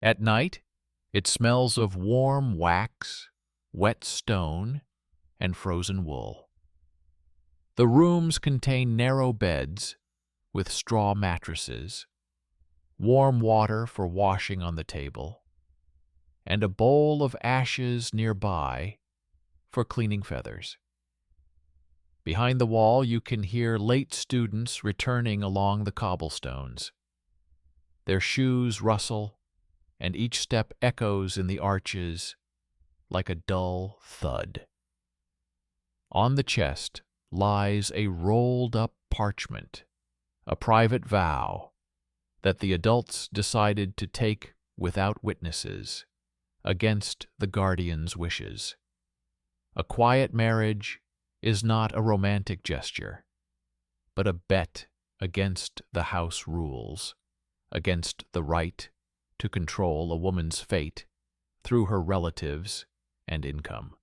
At night, it smells of warm wax, wet stone, and frozen wool. The rooms contain narrow beds with straw mattresses, warm water for washing on the table, and a bowl of ashes nearby for cleaning feathers. Behind the wall, you can hear late students returning along the cobblestones. Their shoes rustle, and each step echoes in the arches like a dull thud. On the chest lies a rolled-up parchment, a private vow that the adults decided to take without witnesses, against the guardian's wishes. A quiet marriage is not a romantic gesture, but a bet against the house rules, against the right to control a woman's fate through her relatives and income.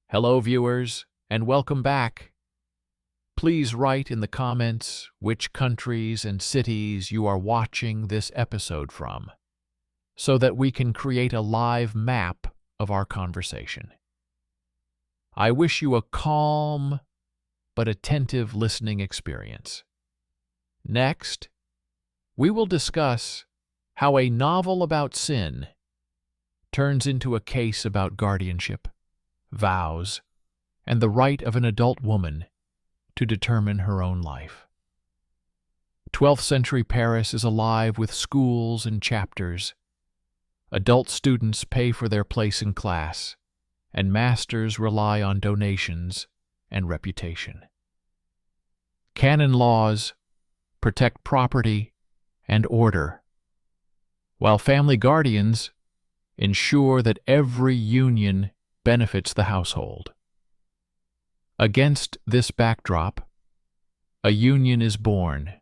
Hello, viewers, and welcome back. Please write in the comments which countries and cities you are watching this episode from, so that we can create a live map of our conversation. I wish you a calm but attentive listening experience. Next, we will discuss how a novel about sin turns into a case about guardianship, vows, and the right of an adult woman to determine her own life. 12th century Paris is alive with schools and chapters. Adult students pay for their place in class, and masters rely on donations and reputation. Canon laws protect property and order, while family guardians ensure that every union benefits the household. Against this backdrop, a union is born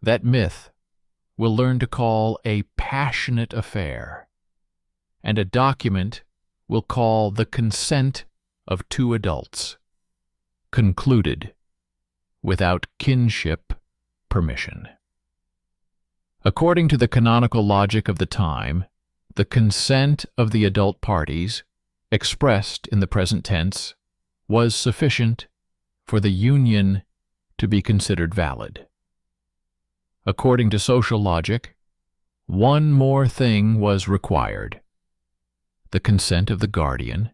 that myth will learn to call a passionate affair, and a document we'll call the consent of two adults, concluded without kinship permission. According to the canonical logic of the time, the consent of the adult parties, expressed in the present tense, was sufficient for the union to be considered valid. According to social logic, one more thing was required: the consent of the guardian,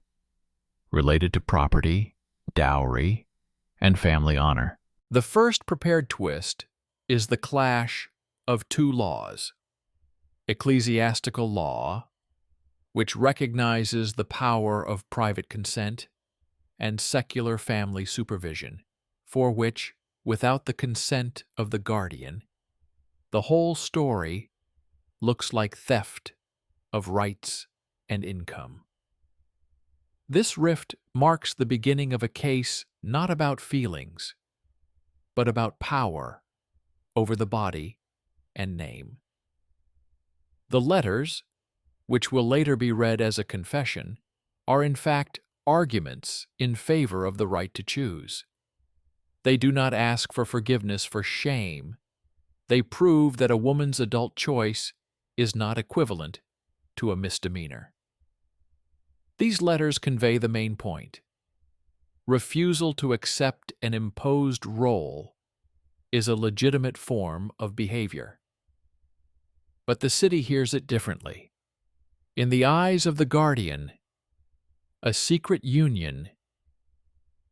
related to property, dowry, and family honor. The first prepared twist is the clash of two laws: ecclesiastical law, which recognizes the power of private consent, and secular family supervision, for which, without the consent of the guardian, the whole story looks like theft of rights and income. This rift marks the beginning of a case not about feelings, but about power over the body and name. The letters, which will later be read as a confession, are in fact arguments in favor of the right to choose. They do not ask for forgiveness for shame. They prove that a woman's adult choice is not equivalent to a misdemeanor. These letters convey the main point. Refusal to accept an imposed role is a legitimate form of behavior. But the city hears it differently. In the eyes of the guardian, a secret union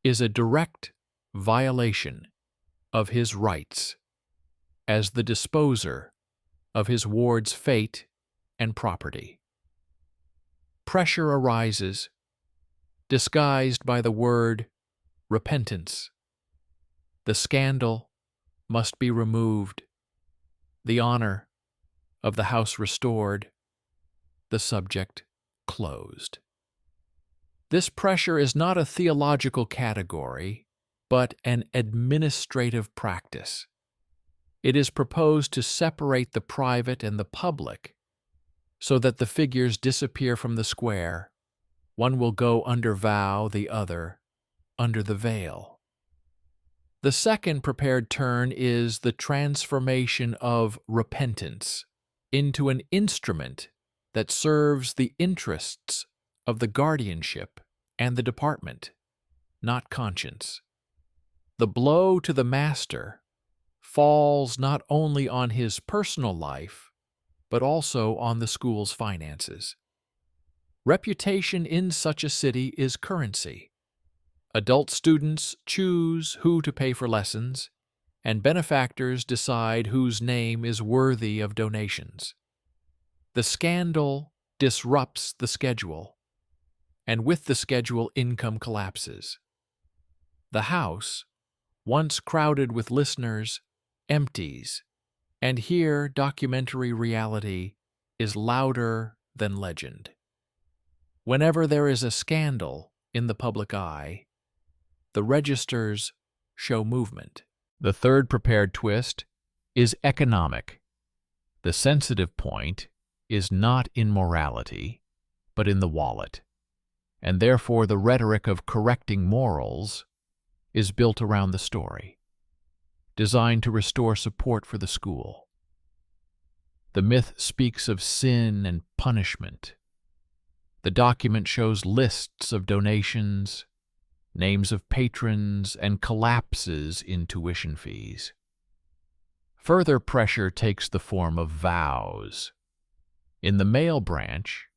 is a direct violation of his rights as the disposer of his ward's fate and property. Pressure arises, disguised by the word repentance. The scandal must be removed, the honor of the house restored, the subject closed. This pressure is not a theological category, but an administrative practice. It is proposed to separate the private and the public so that the figures disappear from the square. One will go under vow, the other under the veil. The second prepared turn is the transformation of repentance into an instrument that serves the interests of the guardianship and the department, not conscience. The blow to the master falls not only on his personal life, but also on the school's finances. Reputation in such a city is currency. Adult students choose who to pay for lessons, and benefactors decide whose name is worthy of donations. The scandal disrupts the schedule, and with the schedule, income collapses. The house, once crowded with listeners, empties, and here documentary reality is louder than legend. Whenever there is a scandal in the public eye, the registers show movement. The third prepared twist is economic. The sensitive point is not in morality, but in the wallet, and therefore the rhetoric of correcting morals is built around the story, designed to restore support for the school. The myth speaks of sin and punishment. The document shows lists of donations, names of patrons, and collapses in tuition fees. Further pressure takes the form of vows. In the male branch,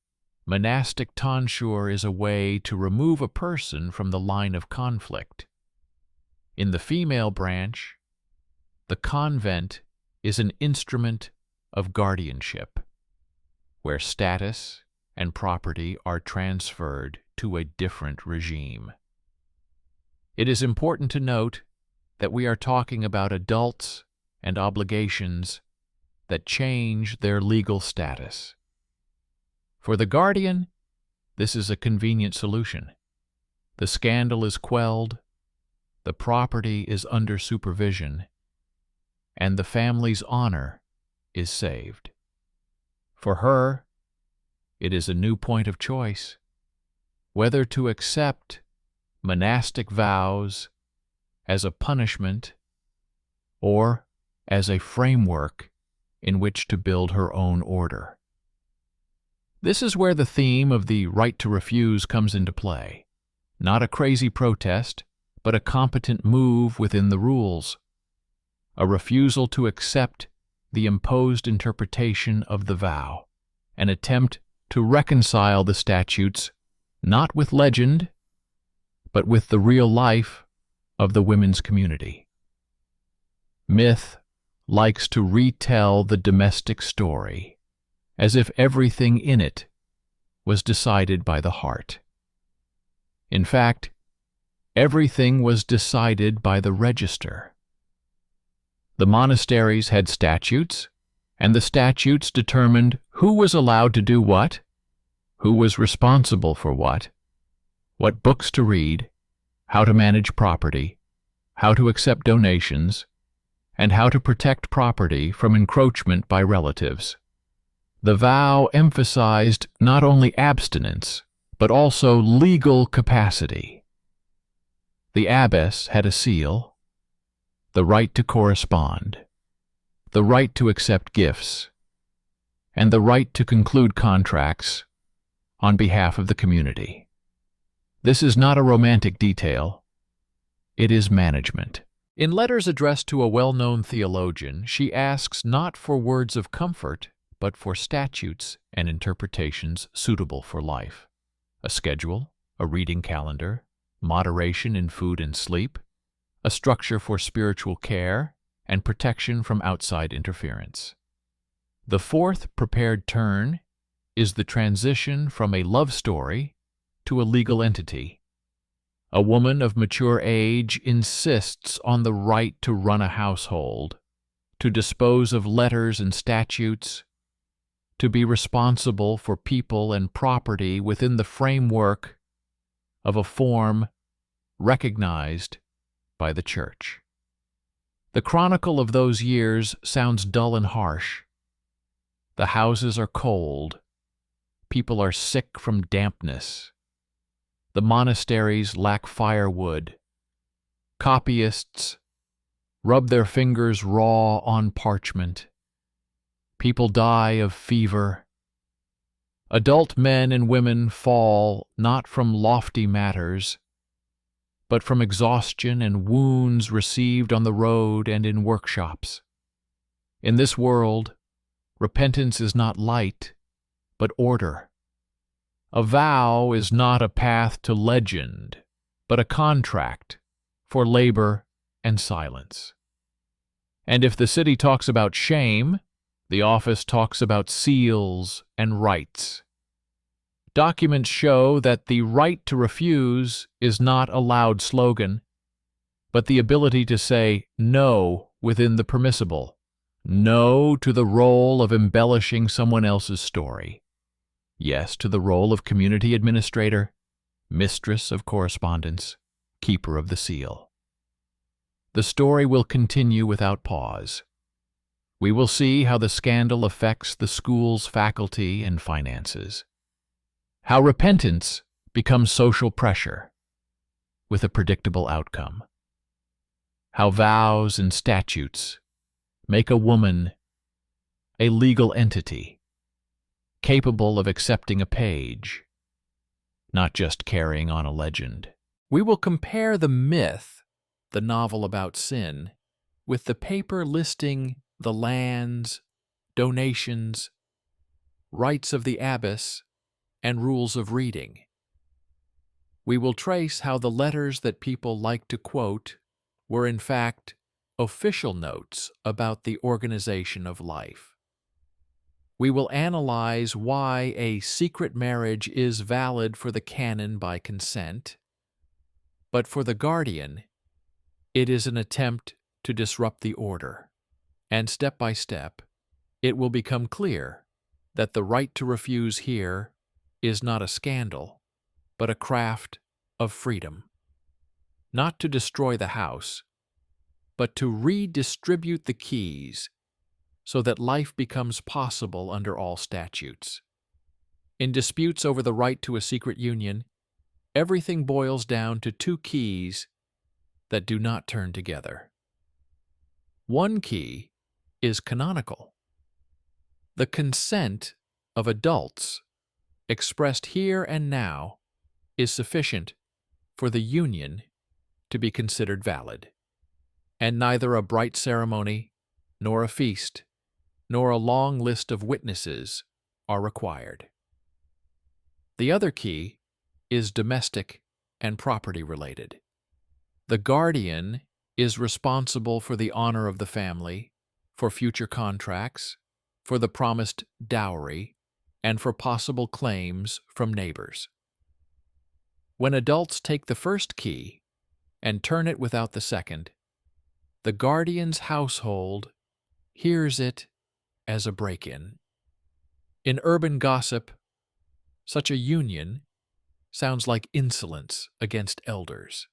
monastic tonsure is a way to remove a person from the line of conflict. In the female branch, the convent is an instrument of guardianship, where status and property are transferred to a different regime. It is important to note that we are talking about adults and obligations that change their legal status. For the guardian, this is a convenient solution. The scandal is quelled, the property is under supervision, and the family's honor is saved. For her, it is a new point of choice, whether to accept monastic vows as a punishment or as a framework in which to build her own order. This is where the theme of the right to refuse comes into play. Not a crazy protest, but a competent move within the rules. A refusal to accept the imposed interpretation of the vow. An attempt to reconcile the statutes not with legend, but with the real life of the women's community. Myth likes to retell the domestic story as if everything in it was decided by the heart. In fact, everything was decided by the register. The monasteries had statutes, and the statutes determined who was allowed to do what, who was responsible for what books to read, how to manage property, how to accept donations, and how to protect property from encroachment by relatives. The vow emphasized not only abstinence, but also legal capacity. The abbess had a seal, the right to correspond, the right to accept gifts, and the right to conclude contracts on behalf of the community. This is not a romantic detail, it is management. In letters addressed to a well-known theologian, she asks not for words of comfort, but for statutes and interpretations suitable for life. A schedule, a reading calendar, moderation in food and sleep, a structure for spiritual care, and protection from outside interference. The fourth prepared turn is the transition from a love story to a legal entity. A woman of mature age insists on the right to run a household, to dispose of letters and statutes, to be responsible for people and property within the framework of a form recognized by the Church. The chronicle of those years sounds dull and harsh. The houses are cold. People are sick from dampness. The monasteries lack firewood. Copyists rub their fingers raw on parchment. People die of fever. Adult men and women fall not from lofty matters, but from exhaustion and wounds received on the road and in workshops. In this world, repentance is not light, but order. A vow is not a path to legend, but a contract for labor and silence. And if the city talks about shame, the office talks about seals and rights. Documents show that the right to refuse is not a loud slogan, but the ability to say no within the permissible, no to the role of embellishing someone else's story, yes to the role of community administrator, mistress of correspondence, keeper of the seal. The story will continue without pause. We will see how the scandal affects the school's faculty and finances, how repentance becomes social pressure with a predictable outcome, how vows and statutes make a woman a legal entity capable of accepting a page, not just carrying on a legend. We will compare the myth, the novel about sin, with the paper listing the lands, donations, rights of the abbess, and rules of reading. We will trace how the letters that people like to quote were in fact official notes about the organization of life. We will analyze why a secret marriage is valid for the canon by consent, but for the guardian, it is an attempt to disrupt the order. And step by step, it will become clear that the right to refuse here is not a scandal, but a craft of freedom. Not to destroy the house, but to redistribute the keys so that life becomes possible under all statutes. In disputes over the right to a secret union, everything boils down to two keys that do not turn together. One key is canonical. The consent of adults, expressed here and now, is sufficient for the union to be considered valid, and neither a bright ceremony, nor a feast, nor a long list of witnesses are required. The other key is domestic and property related. The guardian is responsible for the honor of the family, for future contracts, for the promised dowry, and for possible claims from neighbors. When adults take the first key and turn it without the second, the guardian's household hears it as a break-in. In urban gossip, such a union sounds like insolence against elders,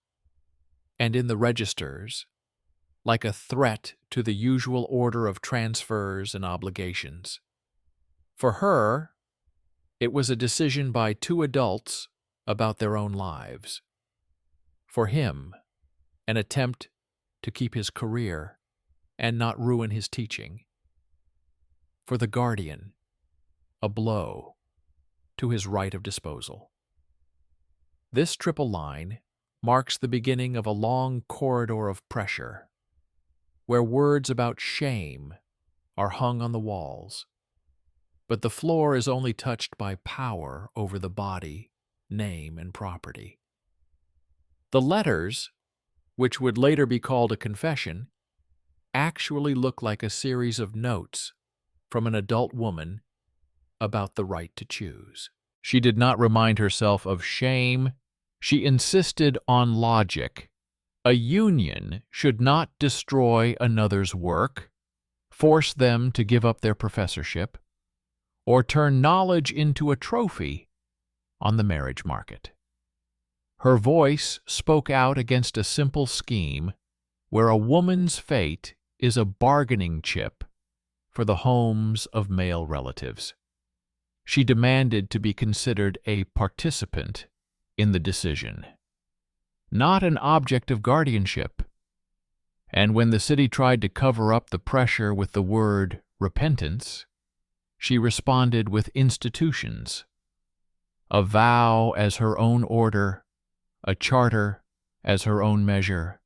and in the registers, like a threat to the usual order of transfers and obligations. For her, it was a decision by two adults about their own lives. For him, an attempt to keep his career and not ruin his teaching. For the guardian, a blow to his right of disposal. This triple line marks the beginning of a long corridor of pressure, where words about shame are hung on the walls, but the floor is only touched by power over the body, name, and property. The letters, which would later be called a confession, actually look like a series of notes from an adult woman about the right to choose. She did not remind herself of shame. She insisted on logic. A union should not destroy another's work, force them to give up their professorship, or turn knowledge into a trophy on the marriage market. Her voice spoke out against a simple scheme where a woman's fate is a bargaining chip for the homes of male relatives. She demanded to be considered a participant in the decision, not an object of guardianship. And when the city tried to cover up the pressure with the word repentance, she responded with institutions: a vow as her own order, a charter as her own measure,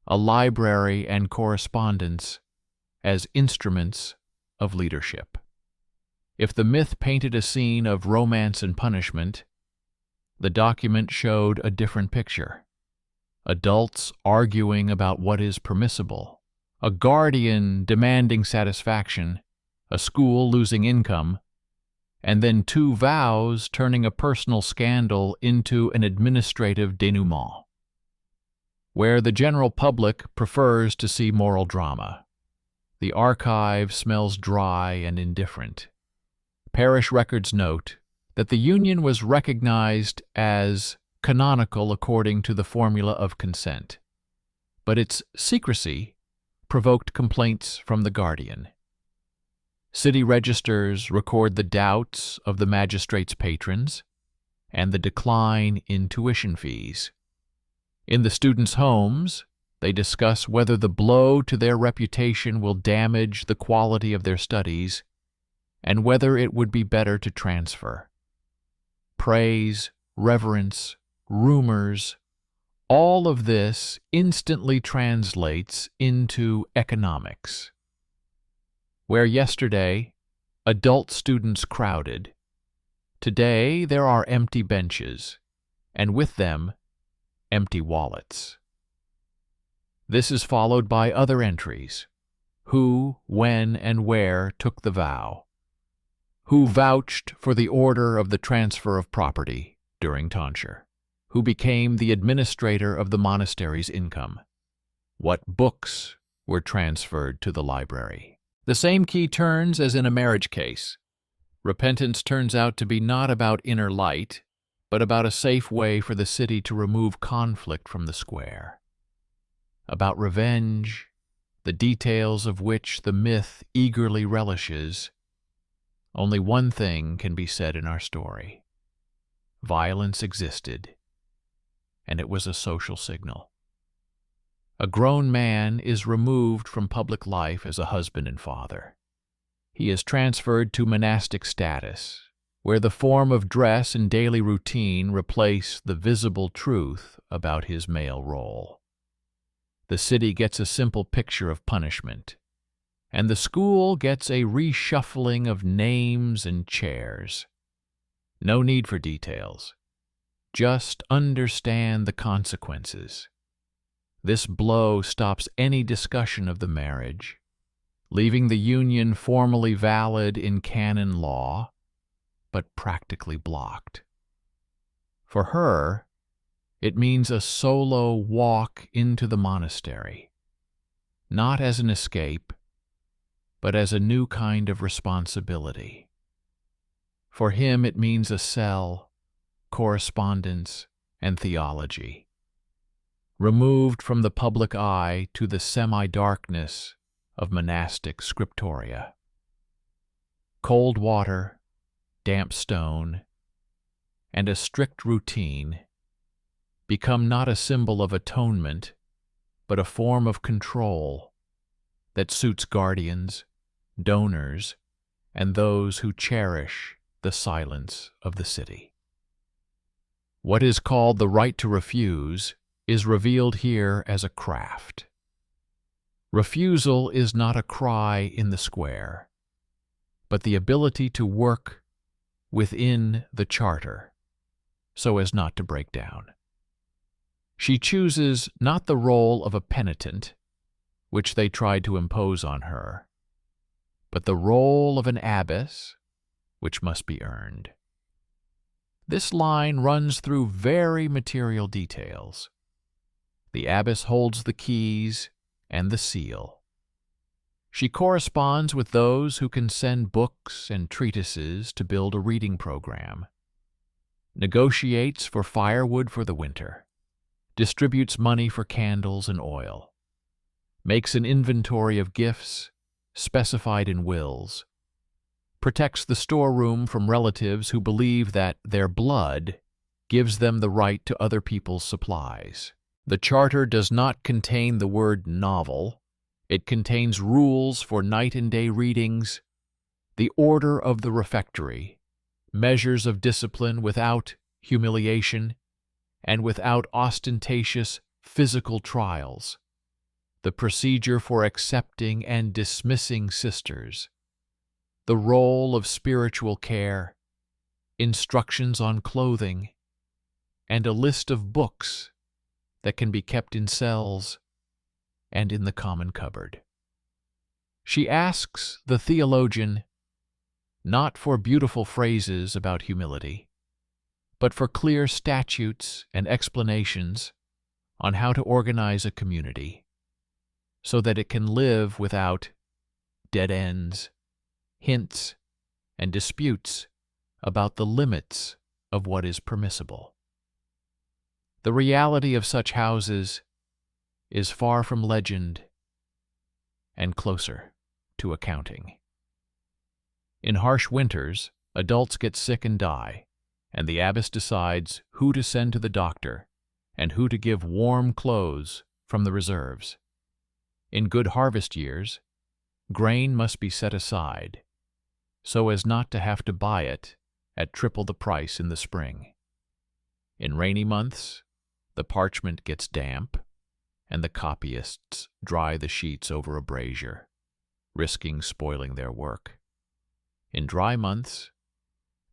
a library and correspondence as instruments of leadership. If the myth painted a scene of romance and punishment, the document showed a different picture. Adults arguing about what is permissible, a guardian demanding satisfaction, a school losing income, and then two vows turning a personal scandal into an administrative denouement, where the general public prefers to see moral drama. The archive smells dry and indifferent. Parish records note that the union was recognized as canonical according to the formula of consent, but its secrecy provoked complaints from the guardian. City registers record the doubts of the magistrate's patrons and the decline in tuition fees. In the students' homes, they discuss whether the blow to their reputation will damage the quality of their studies and whether it would be better to transfer. Praise, reverence, rumors, all of this instantly translates into economics. Where yesterday adult students crowded, today there are empty benches, and with them empty wallets. This is followed by other entries: who, when, and where took the vow, who vouched for the order of the transfer of property during tonsure, who became the administrator of the monastery's income, what books were transferred to the library. The same key turns as in a marriage case. Repentance turns out to be not about inner light, but about a safe way for the city to remove conflict from the square. About revenge, the details of which the myth eagerly relishes. Only one thing can be said in our story: violence existed, and it was a social signal. A grown man is removed from public life as a husband and father. He is transferred to monastic status, where the form of dress and daily routine replace the visible truth about his male role. The city gets a simple picture of punishment, and the school gets a reshuffling of names and chairs. No need for details. Just understand the consequences. This blow stops any discussion of the marriage, leaving the union formally valid in canon law, but practically blocked. For her, it means a solo walk into the monastery, not as an escape, but as a new kind of responsibility. For him, it means a cell, correspondence, and theology, removed from the public eye to the semi-darkness of monastic scriptoria. Cold water, damp stone, and a strict routine become not a symbol of atonement, but a form of control that suits guardians, donors, and those who cherish the silence of the city. What is called the right to refuse is revealed here as a craft. Refusal is not a cry in the square, but the ability to work within the charter so as not to break down. She chooses not the role of a penitent, which they tried to impose on her, but the role of an abbess, which must be earned. This line runs through very material details. The abbess holds the keys and the seal. She corresponds with those who can send books and treatises to build a reading program, negotiates for firewood for the winter, distributes money for candles and oil, makes an inventory of gifts specified in wills, protects the storeroom from relatives who believe that their blood gives them the right to other people's supplies. The charter does not contain the word novel. It contains rules for night and day readings, the order of the refectory, measures of discipline without humiliation and without ostentatious physical trials, the procedure for accepting and dismissing sisters, the role of spiritual care, instructions on clothing, and a list of books that can be kept in cells and in the common cupboard. She asks the theologian not for beautiful phrases about humility, but for clear statutes and explanations on how to organize a community so that it can live without dead ends, hints, and disputes about the limits of what is permissible. The reality of such houses is far from legend and closer to accounting. In harsh winters, adults get sick and die, and the abbess decides who to send to the doctor and who to give warm clothes from the reserves. In good harvest years, grain must be set aside so as not to have to buy it at triple the price in the spring. In rainy months, the parchment gets damp, and the copyists dry the sheets over a brazier, risking spoiling their work. In dry months,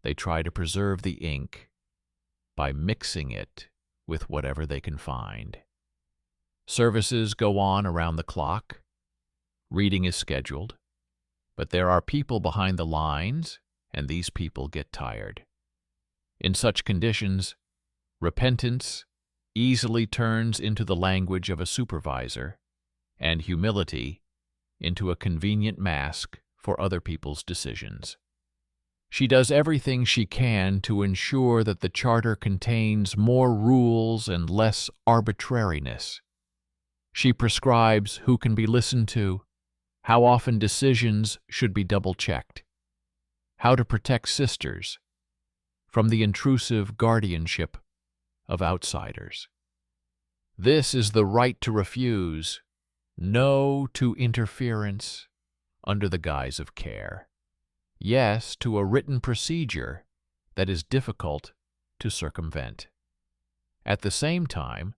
they try to preserve the ink by mixing it with whatever they can find. Services go on around the clock. Reading is scheduled, but there are people behind the lines, and these people get tired. In such conditions, repentance easily turns into the language of a supervisor, and humility into a convenient mask for other people's decisions. She does everything she can to ensure that the charter contains more rules and less arbitrariness. She prescribes who can be listened to, how often decisions should be double-checked, how to protect sisters from the intrusive guardianship of outsiders. This is the right to refuse, no to interference under the guise of care, yes to a written procedure that is difficult to circumvent. At the same time,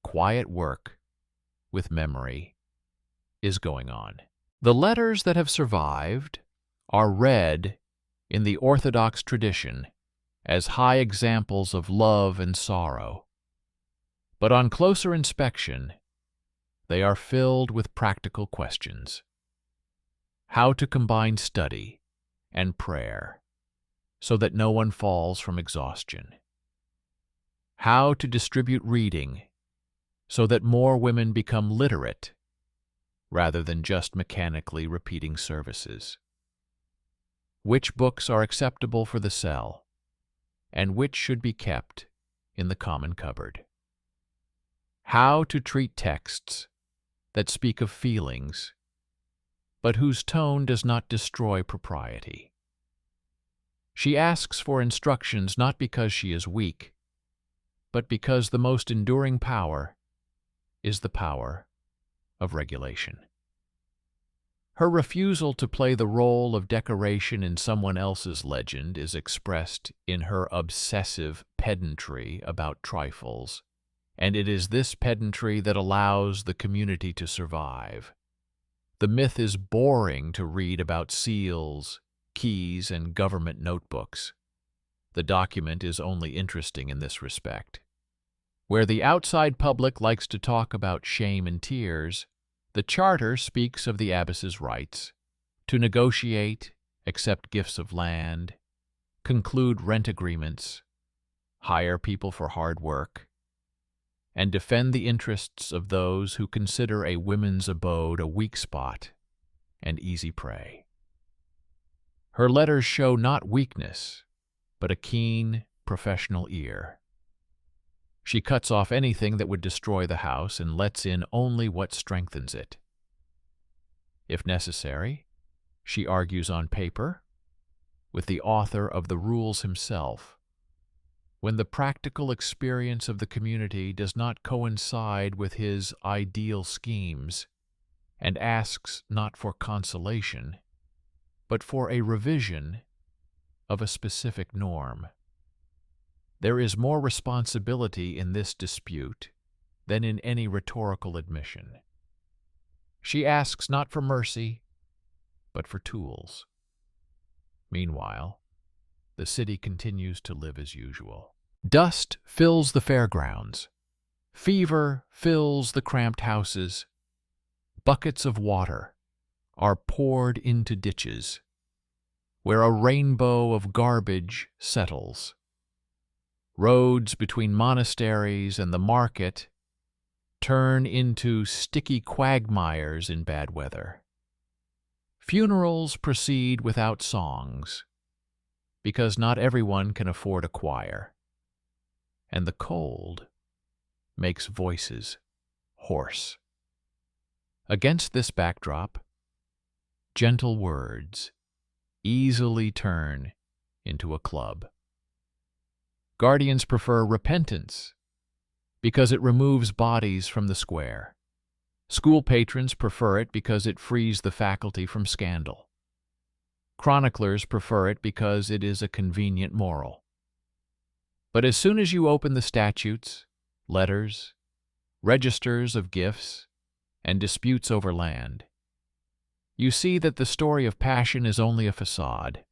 quiet work with memory is going on. The letters that have survived are read in the Orthodox tradition as high examples of love and sorrow. But on closer inspection, they are filled with practical questions. How to combine study and prayer so that no one falls from exhaustion. How to distribute reading so that more women become literate rather than just mechanically repeating services. Which books are acceptable for the cell, and which should be kept in the common cupboard. How to treat texts that speak of feelings, but whose tone does not destroy propriety. She asks for instructions not because she is weak, but because the most enduring power is the power of regulation. Her refusal to play the role of decoration in someone else's legend is expressed in her obsessive pedantry about trifles, and it is this pedantry that allows the community to survive. The myth is boring to read about seals, keys, and government notebooks. The document is only interesting in this respect. Where the outside public likes to talk about shame and tears, the charter speaks of the abbess's rights to negotiate, accept gifts of land, conclude rent agreements, hire people for hard work, and defend the interests of those who consider a women's abode a weak spot and easy prey. Her letters show not weakness, but a keen, professional ear. She cuts off anything that would destroy the house and lets in only what strengthens it. If necessary, she argues on paper with the author of the rules himself, when the practical experience of the community does not coincide with his ideal schemes, and asks not for consolation, but for a revision of a specific norm. There is more responsibility in this dispute than in any rhetorical admission. She asks not for mercy, but for tools. Meanwhile, the city continues to live as usual. Dust fills the fairgrounds. Fever fills the cramped houses. Buckets of water are poured into ditches, where a rainbow of garbage settles. Roads between monasteries and the market turn into sticky quagmires in bad weather. Funerals proceed without songs, because not everyone can afford a choir, and the cold makes voices hoarse. Against this backdrop, gentle words easily turn into a club. Guardians prefer repentance because it removes bodies from the square. School patrons prefer it because it frees the faculty from scandal. Chroniclers prefer it because it is a convenient moral. But as soon as you open the statutes, letters, registers of gifts, and disputes over land, you see that the story of passion is only a facade.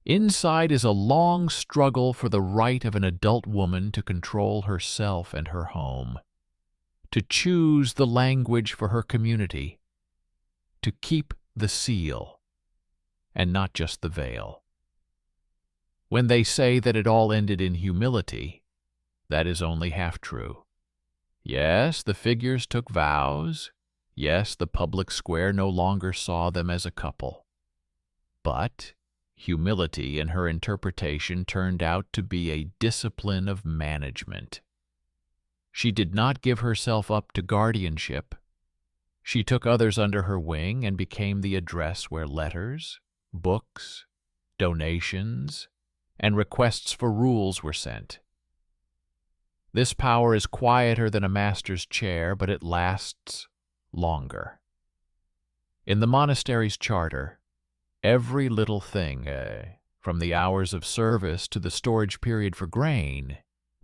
Inside is a long struggle for the right of an adult woman to control herself and her home, to choose the language for her community, to keep the seal, and not just the veil. When they say that it all ended in humility, that is only half true. Yes, the figures took vows. Yes, the public square no longer saw them as a couple. But humility in her interpretation turned out to be a discipline of management. She did not give herself up to guardianship. She took others under her wing and became the address where letters, books, donations, and requests for rules were sent. This power is quieter than a master's chair, but it lasts longer. In the monastery's charter, every little thing, from the hours of service to the storage period for grain,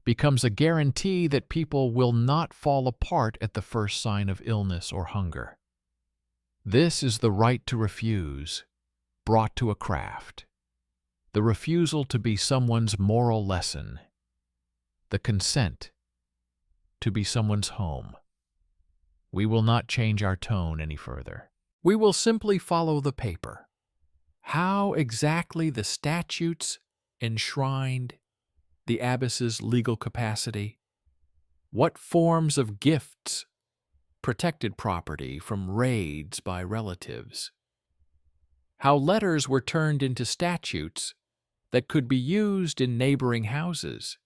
becomes a guarantee that people will not fall apart at the first sign of illness or hunger. This is the right to refuse, brought to a craft, the refusal to be someone's moral lesson, the consent to be someone's home. We will not change our tone any further. We will simply follow the paper. How exactly the statutes enshrined the abbess's legal capacity, what forms of gifts protected property from raids by relatives, how letters were turned into statutes that could be used in neighboring houses,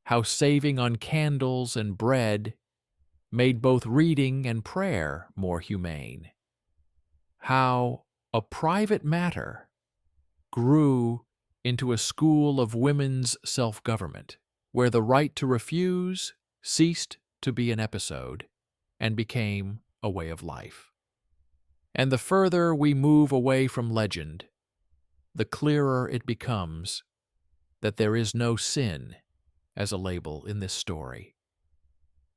how saving on candles and bread made both reading and prayer more humane, how a private matter grew into a school of women's self-government, where the right to refuse ceased to be an episode and became a way of life. And the further we move away from legend, the clearer it becomes that there is no sin as a label in this story.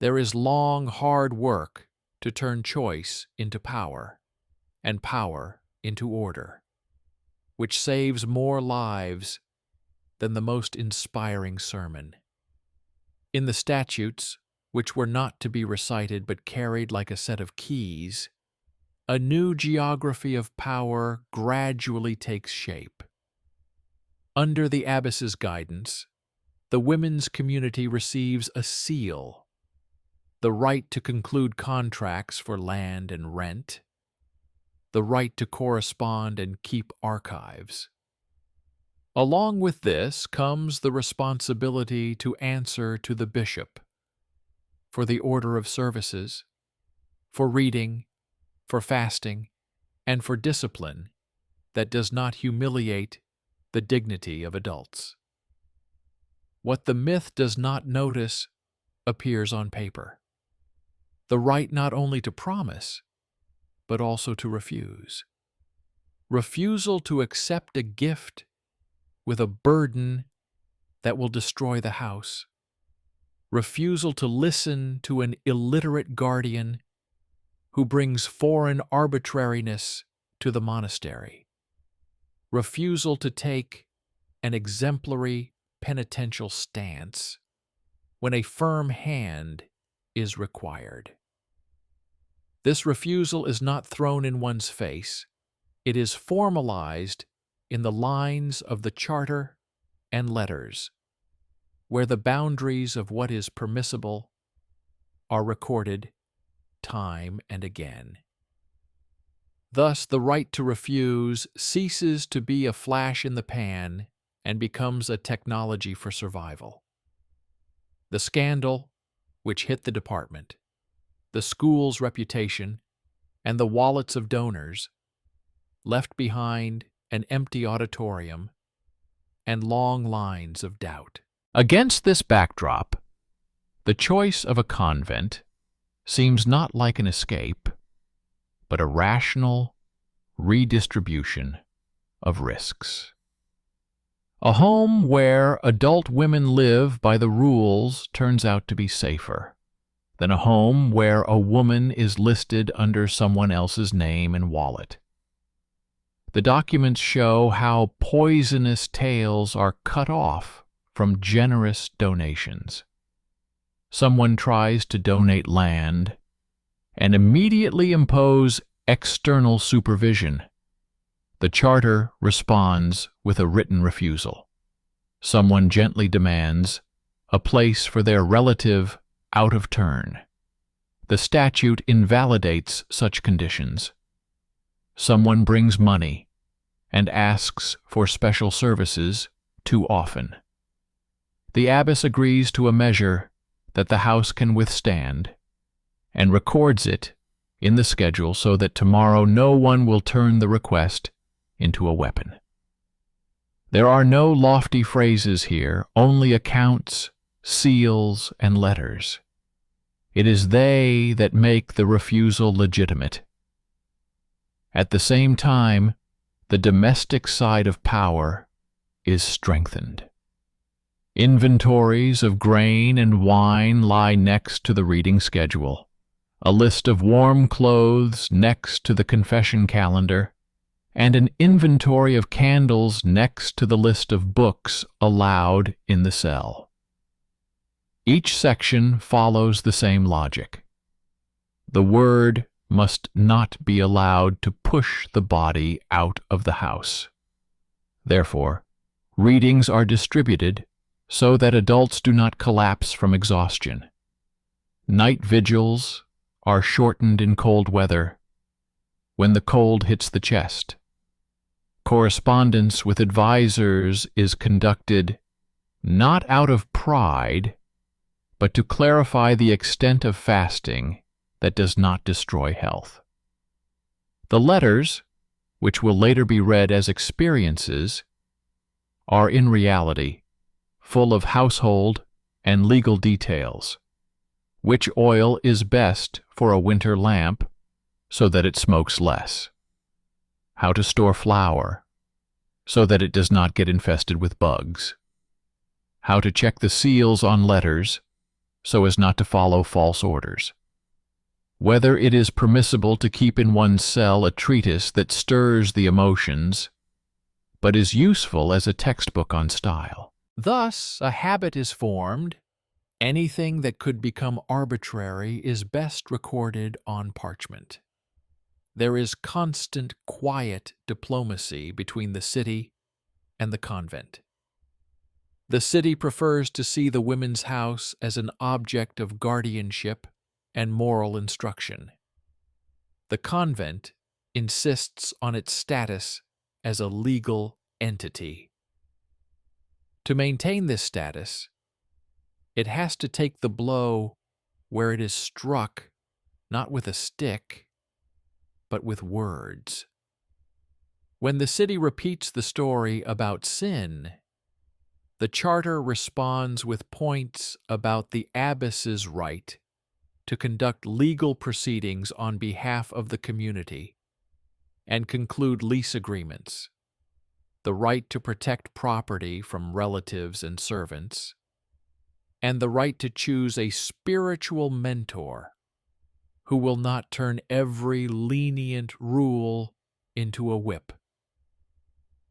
There is long, hard work to turn choice into power, and power into order, which saves more lives than the most inspiring sermon. In the statutes, which were not to be recited but carried like a set of keys, a new geography of power gradually takes shape. Under the abbess's guidance, the women's community receives a seal, the right to conclude contracts for land and rent, the right to correspond and keep archives. Along with this comes the responsibility to answer to the bishop for the order of services, for reading, for fasting, and for discipline that does not humiliate the dignity of adults. What the myth does not notice appears on paper. The right not only to promise, but also to refuse. refusal to accept a gift with a burden that will destroy the house, refusal to listen to an illiterate guardian who brings foreign arbitrariness to the monastery, refusal to take an exemplary penitential stance when a firm hand is required. This refusal is not thrown in one's face. It is formalized in the lines of the charter and letters, where the boundaries of what is permissible are recorded time and again. Thus, the right to refuse ceases to be a flash in the pan and becomes a technology for survival. The scandal, which hit the department, the school's reputation, and the wallets of donors, left behind an empty auditorium and long lines of doubt. Against this backdrop, the choice of a convent seems not like an escape, but a rational redistribution of risks. A home where adult women live by the rules turns out to be safer than a home where a woman is listed under someone else's name and wallet. The documents show how poisonous tales are cut off from generous donations. Someone tries to donate land and immediately impose external supervision. The charter responds with a written refusal. Someone gently demands a place for their relative out of turn. The statute invalidates such conditions. Someone brings money and asks for special services too often. The abbess agrees to a measure that the house can withstand and records it in the schedule so that tomorrow no one will turn the request into a weapon. There are no lofty phrases here, only accounts, seals, and letters. It is they that make the refusal legitimate. At the same time, the domestic side of power is strengthened. Inventories of grain and wine lie next to the reading schedule, a list of warm clothes next to the confession calendar, and an inventory of candles next to the list of books allowed in the cell. Each section follows the same logic. The word must not be allowed to push the body out of the house. Therefore, readings are distributed so that adults do not collapse from exhaustion. Night vigils are shortened in cold weather when the cold hits the chest. Correspondence with advisors is conducted not out of pride, but to clarify the extent of fasting that does not destroy health. The letters, which will later be read as experiences, are in reality full of household and legal details. Which oil is best for a winter lamp so that it smokes less? How to store flour so that it does not get infested with bugs? How to check the seals on letters so as not to follow false orders? Whether it is permissible to keep in one's cell a treatise that stirs the emotions, but is useful as a textbook on style. Thus, a habit is formed. Anything that could become arbitrary is best recorded on parchment. There is constant, quiet diplomacy between the city and the convent. The city prefers to see the women's house as an object of guardianship and moral instruction. The convent insists on its status as a legal entity. To maintain this status, it has to take the blow where it is struck, not with a stick, but with words. When the city repeats the story about sin, the charter responds with points about the abbess's right to conduct legal proceedings on behalf of the community and conclude lease agreements, the right to protect property from relatives and servants, and the right to choose a spiritual mentor who will not turn every lenient rule into a whip.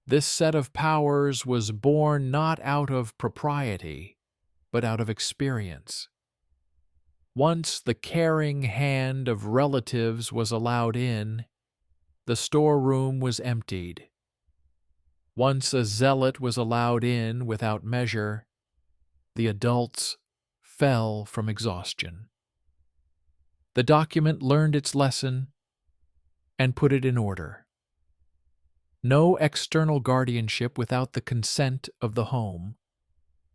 This set of powers was born not out of propriety, but out of experience. Once the caring hand of relatives was allowed in, the storeroom was emptied. Once a zealot was allowed in without measure, the adults fell from exhaustion. The document learned its lesson and put it in order. No external guardianship without the consent of the home,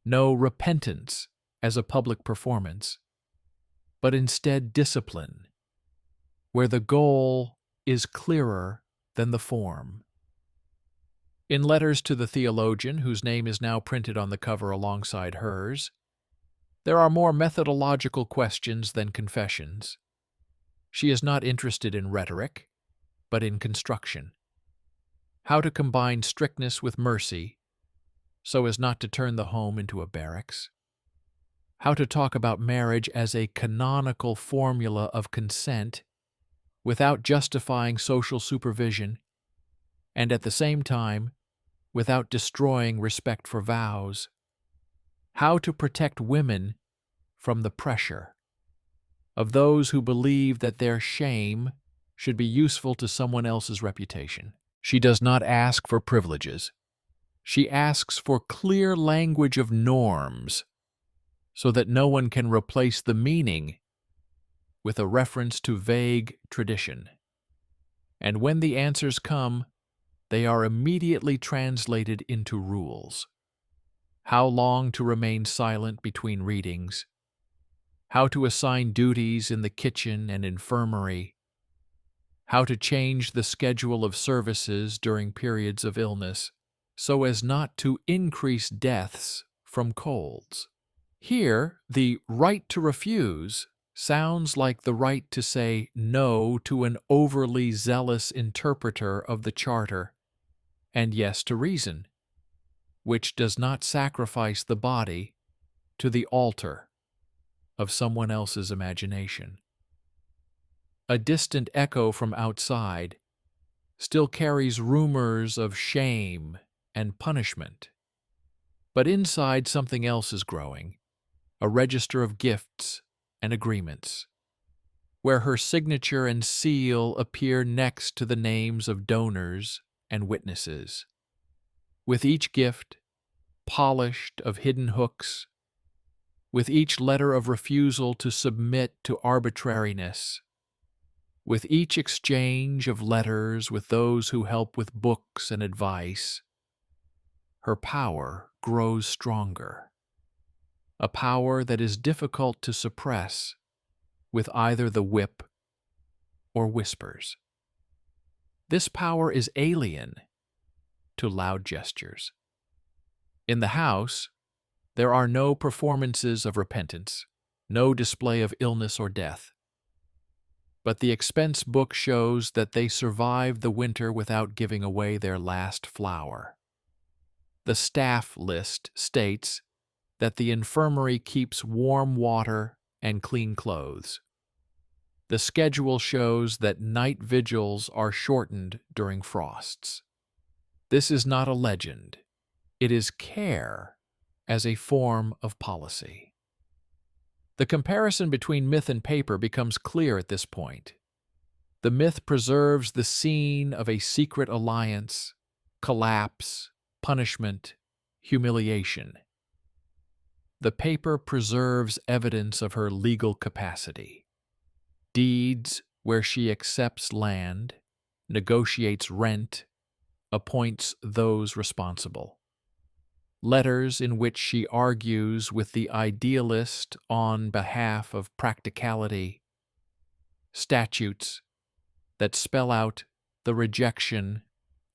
no repentance as a public performance, but instead discipline, where the goal is clearer than the form. In letters to the theologian, whose name is now printed on the cover alongside hers, there are more methodological questions than confessions. She is not interested in rhetoric, but in construction. How to combine strictness with mercy so as not to turn the home into a barracks. How to talk about marriage as a canonical formula of consent without justifying social supervision, and at the same time, without destroying respect for vows. How to protect women from the pressure of those who believe that their shame should be useful to someone else's reputation. She does not ask for privileges. She asks for clear language of norms so that no one can replace the meaning with a reference to vague tradition. And when the answers come, they are immediately translated into rules. How long to remain silent between readings, how to assign duties in the kitchen and infirmary, how to change the schedule of services during periods of illness so as not to increase deaths from colds. Here, the right to refuse sounds like the right to say no to an overly zealous interpreter of the Charter, and yes to reason, which does not sacrifice the body to the altar of someone else's imagination. A distant echo from outside still carries rumors of shame and punishment, but inside something else is growing, a register of gifts and agreements, where her signature and seal appear next to the names of donors and witnesses. With each gift, polished of hidden hooks, with each letter of refusal to submit to arbitrariness, with each exchange of letters with those who help with books and advice, her power grows stronger, a power that is difficult to suppress with either the whip or whispers. This power is alien to loud gestures. In the house, there are no performances of repentance, no display of illness or death. But the expense book shows that they survived the winter without giving away their last flower. The staff list states that the infirmary keeps warm water and clean clothes. The schedule shows that night vigils are shortened during frosts. This is not a legend. It is care as a form of policy. The comparison between myth and paper becomes clear at this point. The myth preserves the scene of a secret alliance, collapse, punishment, humiliation. The paper preserves evidence of her legal capacity. Deeds where she accepts land, negotiates rent, appoints those responsible. Letters in which she argues with the idealist on behalf of practicality. Statutes that spell out the rejection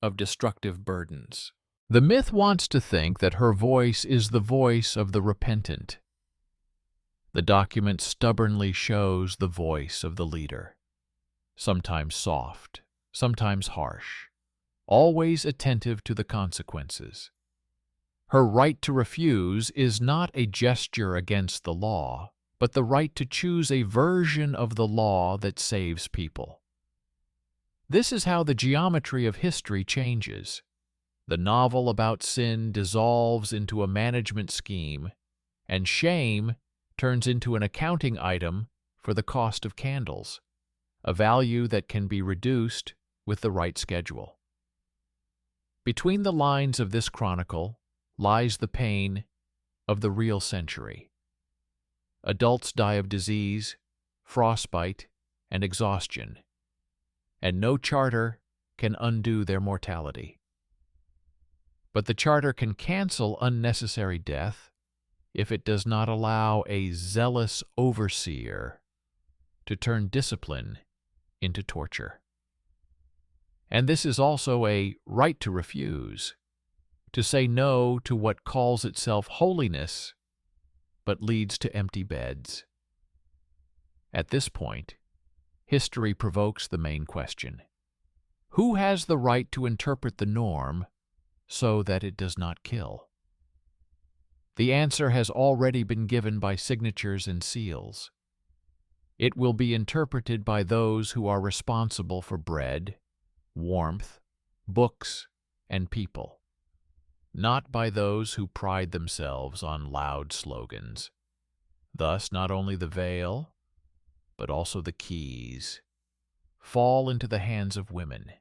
of destructive burdens. The myth wants to think that her voice is the voice of the repentant. The document stubbornly shows the voice of the leader, sometimes soft, sometimes harsh, always attentive to the consequences. Her right to refuse is not a gesture against the law, but the right to choose a version of the law that saves people. This is how the geometry of history changes. The novel about sin dissolves into a management scheme, and shame turns into an accounting item for the cost of candles, a value that can be reduced with the right schedule. Between the lines of this chronicle lies the pain of the real century. Adults die of disease, frostbite, and exhaustion, and no charter can undo their mortality. But the charter can cancel unnecessary death if it does not allow a zealous overseer to turn discipline into torture. And this is also a right to refuse, to say no to what calls itself holiness but leads to empty beds. At this point, history provokes the main question: who has the right to interpret the norm so that it does not kill? The answer has already been given by signatures and seals. It will be interpreted by those who are responsible for bread, warmth, books, and people, not by those who pride themselves on loud slogans. Thus, not only the veil, but also the keys, fall into the hands of women,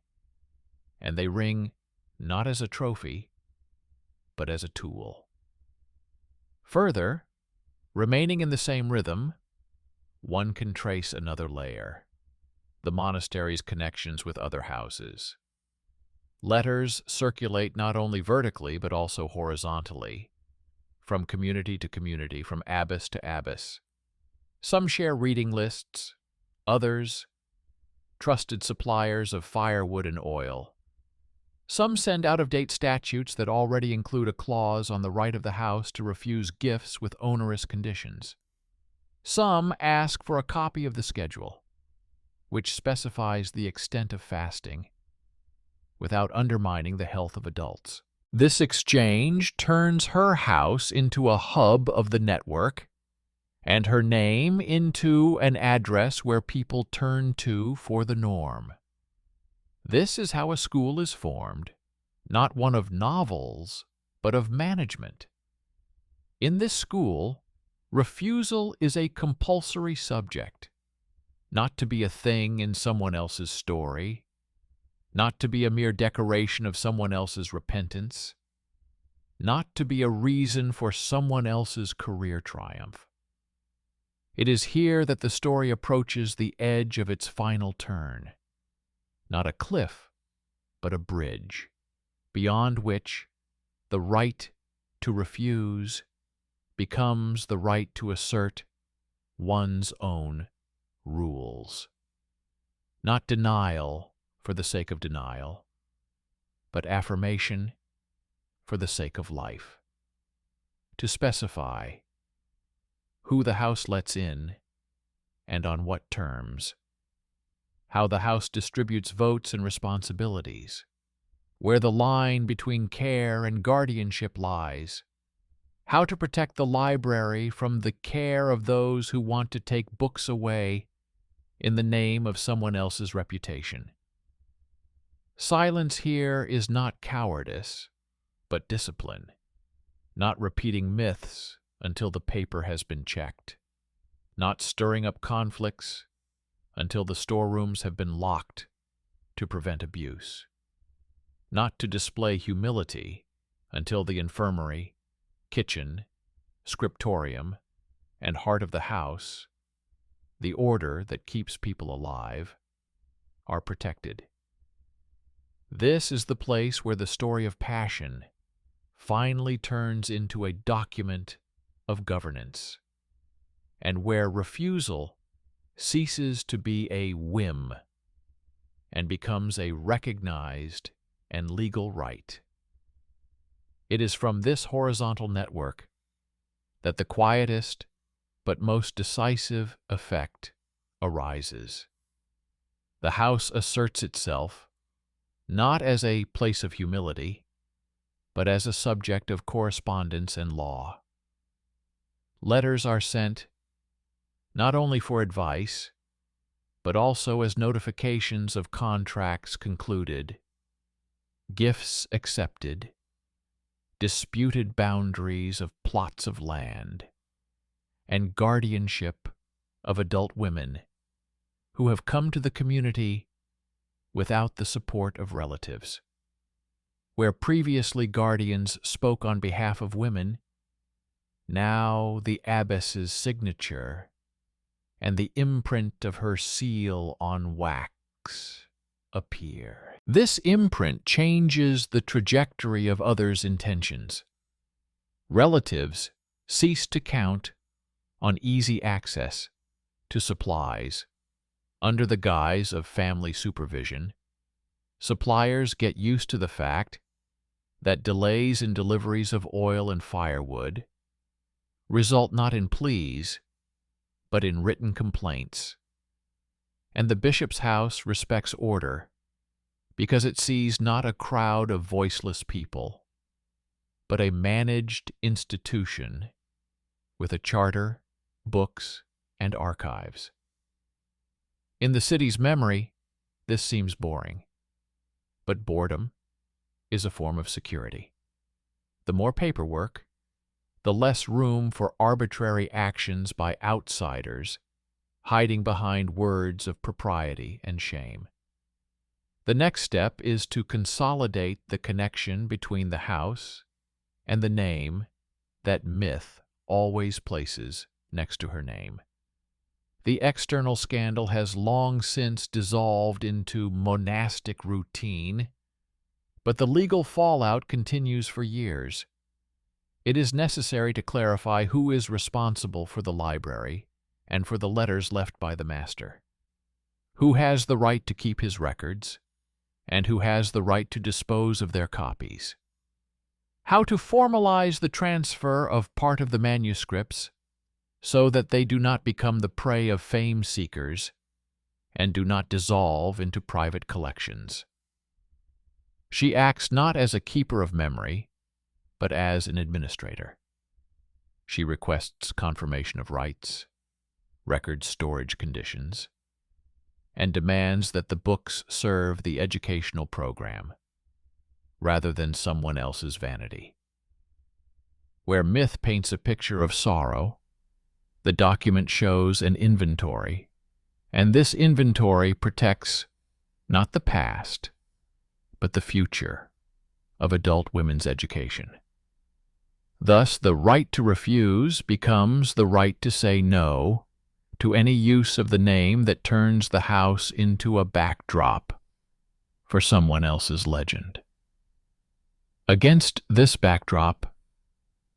and they ring not as a trophy, but as a tool. Further, remaining in the same rhythm, one can trace another layer: the monastery's connections with other houses. Letters circulate not only vertically but also horizontally, from community to community, from abbess to abbess. Some share reading lists, others trusted suppliers of firewood and oil. Some send out-of-date statutes that already include a clause on the right of the house to refuse gifts with onerous conditions. Some ask for a copy of the schedule, which specifies the extent of fasting, without undermining the health of adults. This exchange turns her house into a hub of the network, and her name into an address where people turn to for the norm. This is how a school is formed, not one of novels, but of management. In this school, refusal is a compulsory subject, not to be a thing in someone else's story, not to be a mere decoration of someone else's repentance, not to be a reason for someone else's career triumph. It is here that the story approaches the edge of its final turn. Not a cliff, but a bridge, beyond which the right to refuse becomes the right to assert one's own rules. Not denial for the sake of denial, but affirmation for the sake of life. To specify who the house lets in and on what terms, how the house distributes votes and responsibilities, where the line between care and guardianship lies, how to protect the library from the care of those who want to take books away in the name of someone else's reputation. Silence here is not cowardice, but discipline, not repeating myths until the paper has been checked, not stirring up conflicts until the storerooms have been locked to prevent abuse, not to display humility until the infirmary, kitchen, scriptorium, and heart of the house, the order that keeps people alive, are protected. This is the place where the story of passion finally turns into a document of governance, and where refusal ceases to be a whim and becomes a recognized and legal right. It is from this horizontal network that the quietest but most decisive effect arises. the house asserts itself not as a place of humility, but as a subject of correspondence and law. Letters are sent not only for advice, but also as notifications of contracts concluded, gifts accepted, disputed boundaries of plots of land, and guardianship of adult women who have come to the community without the support of relatives. Where previously guardians spoke on behalf of women, now the abbess's signature and the imprint of her seal on wax appear. This imprint changes the trajectory of others' intentions. Relatives cease to count on easy access to supplies. Under the guise of family supervision, suppliers get used to the fact that delays in deliveries of oil and firewood result not in pleas, but in written complaints. And the bishop's house respects order because it sees not a crowd of voiceless people, but a managed institution with a charter, books, and archives. In the city's memory, this seems boring, but boredom is a form of security. The more paperwork, the less room for arbitrary actions by outsiders hiding behind words of propriety and shame. The next step is to consolidate the connection between the house and the name that myth always places next to her name. The external scandal has long since dissolved into monastic routine, but the legal fallout continues for years. It is necessary to clarify who is responsible for the library and for the letters left by the master, who has the right to keep his records, and who has the right to dispose of their copies. How to formalize the transfer of part of the manuscripts so that they do not become the prey of fame seekers and do not dissolve into private collections. She acts not as a keeper of memory, but as an administrator. She requests confirmation of rights, record storage conditions, and demands that the books serve the educational program rather than someone else's vanity. Where myth paints a picture of sorrow, the document shows an inventory, and this inventory protects not the past, but the future of adult women's education. Thus, the right to refuse becomes the right to say no to any use of the name that turns the house into a backdrop for someone else's legend. Against this backdrop,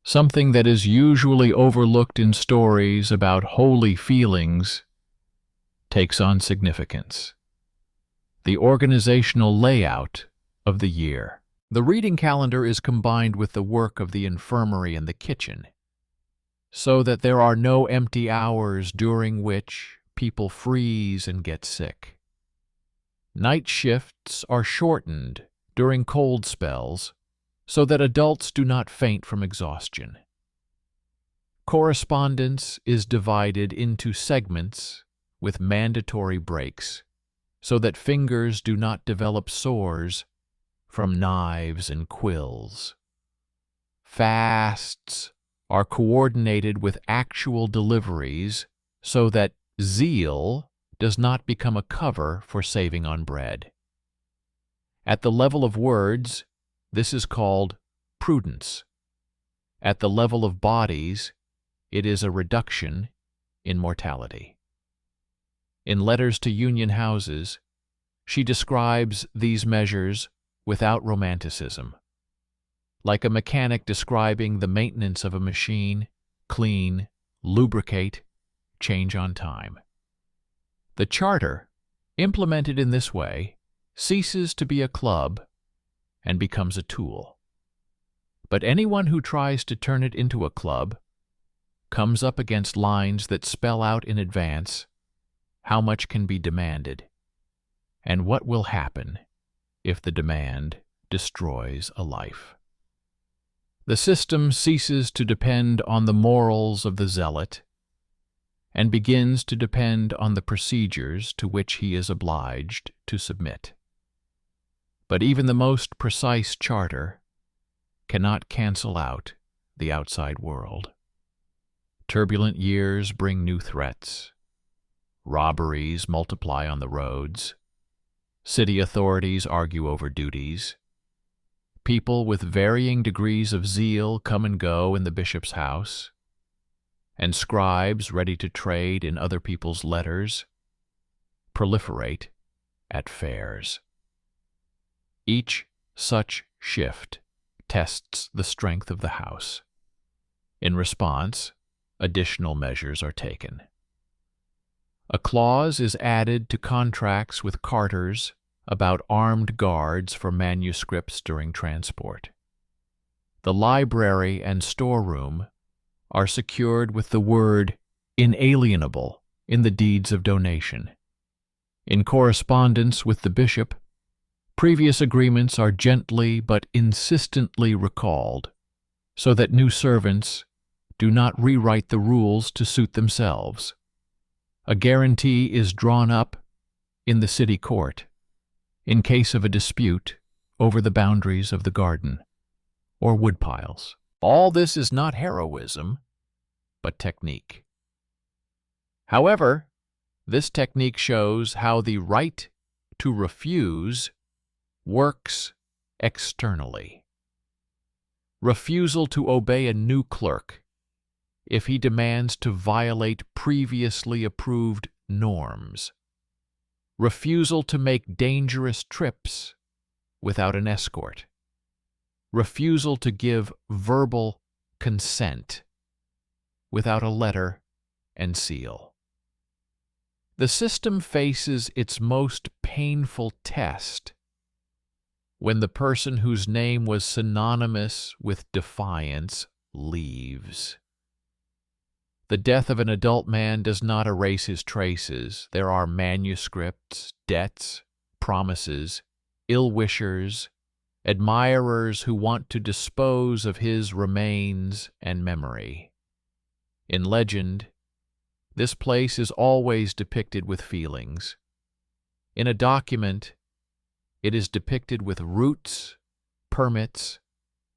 something that is usually overlooked in stories about holy feelings takes on significance: the organizational layout of the year. The reading calendar is combined with the work of the infirmary and the kitchen, so that there are no empty hours during which people freeze and get sick. Night shifts are shortened during cold spells so that adults do not faint from exhaustion. Correspondence is divided into segments with mandatory breaks so that fingers do not develop sores from knives and quills. Fasts are coordinated with actual deliveries so that zeal does not become a cover for saving on bread. At the level of words, this is called prudence. At the level of bodies, it is a reduction in mortality. In Letters to Union Houses, she describes these measures without romanticism, like a mechanic describing the maintenance of a machine: clean, lubricate, change on time. The charter, implemented in this way, ceases to be a club and becomes a tool. But anyone who tries to turn it into a club comes up against lines that spell out in advance how much can be demanded, and what will happen if the demand destroys a life. The system ceases to depend on the morals of the zealot and begins to depend on the procedures to which he is obliged to submit. But even the most precise charter cannot cancel out the outside world. Turbulent years bring new threats. Robberies multiply on the roads. City authorities argue over duties. People with varying degrees of zeal come and go in the bishop's house, and scribes ready to trade in other people's letters proliferate at fairs. Each such shift tests the strength of the house. In response, additional measures are taken. A clause is added to contracts with carters about armed guards for manuscripts during transport. The library and storeroom are secured with the word inalienable in the deeds of donation. In correspondence with the bishop, previous agreements are gently but insistently recalled, so that new servants do not rewrite the rules to suit themselves. A guarantee is drawn up in the city court in case of a dispute over the boundaries of the garden or woodpiles. All this is not heroism, but technique. However, this technique shows how the right to refuse works externally. Refusal to obey a new clerk if he demands to violate previously approved norms. Refusal to make dangerous trips without an escort. Refusal to give verbal consent without a letter and seal. The system faces its most painful test when the person whose name was synonymous with defiance leaves. The death of an adult man does not erase his traces. There are manuscripts, debts, promises, ill-wishers, admirers who want to dispose of his remains and memory. In legend, this place is always depicted with feelings. In a document, it is depicted with routes, permits,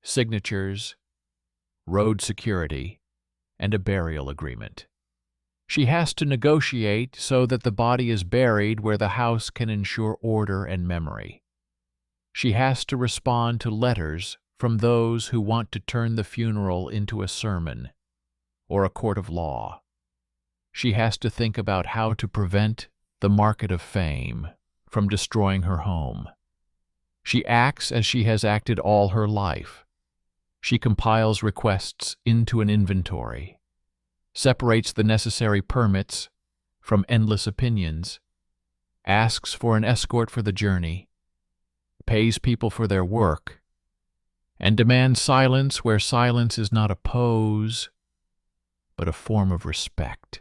signatures, road security, and a burial agreement. She has to negotiate so that the body is buried where the house can ensure order and memory. She has to respond to letters from those who want to turn the funeral into a sermon or a court of law. She has to think about how to prevent the market of fame from destroying her home. She acts as she has acted all her life. She compiles requests into an inventory, separates the necessary permits from endless opinions, asks for an escort for the journey, pays people for their work, and demands silence where silence is not a pose, but a form of respect.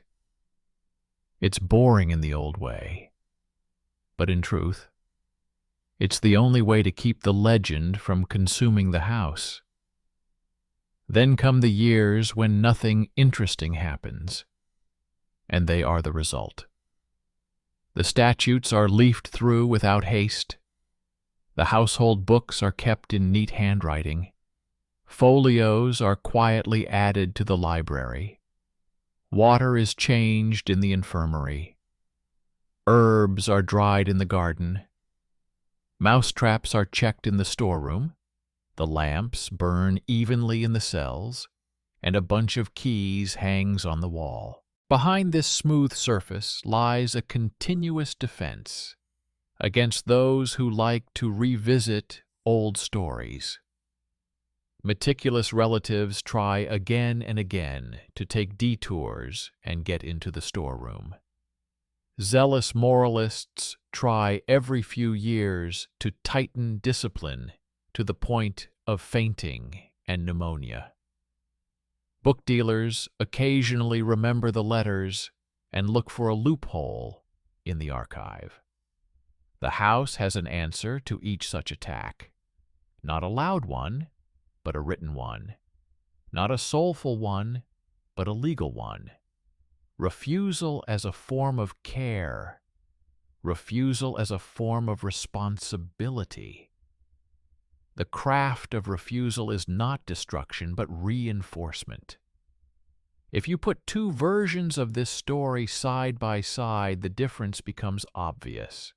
It's boring in the old way, but in truth, it's the only way to keep the legend from consuming the house. Then come the years when nothing interesting happens, and they are the result. The statutes are leafed through without haste. The household books are kept in neat handwriting. Folios are quietly added to the library. Water is changed in the infirmary. Herbs are dried in the garden. Mousetraps are checked in the storeroom. The lamps burn evenly in the cells, and a bunch of keys hangs on the wall. Behind this smooth surface lies a continuous defense against those who like to revisit old stories. Meticulous relatives try again and again to take detours and get into the storeroom. Zealous moralists try every few years to tighten discipline to the point of fainting and pneumonia. Book dealers occasionally remember the letters and look for a loophole in the archive. The house has an answer to each such attack. Not a loud one, but a written one. Not a soulful one, but a legal one. Refusal as a form of care. Refusal as a form of responsibility. The craft of refusal is not destruction, but reinforcement. If you put two versions of this story side by side, the difference becomes obvious.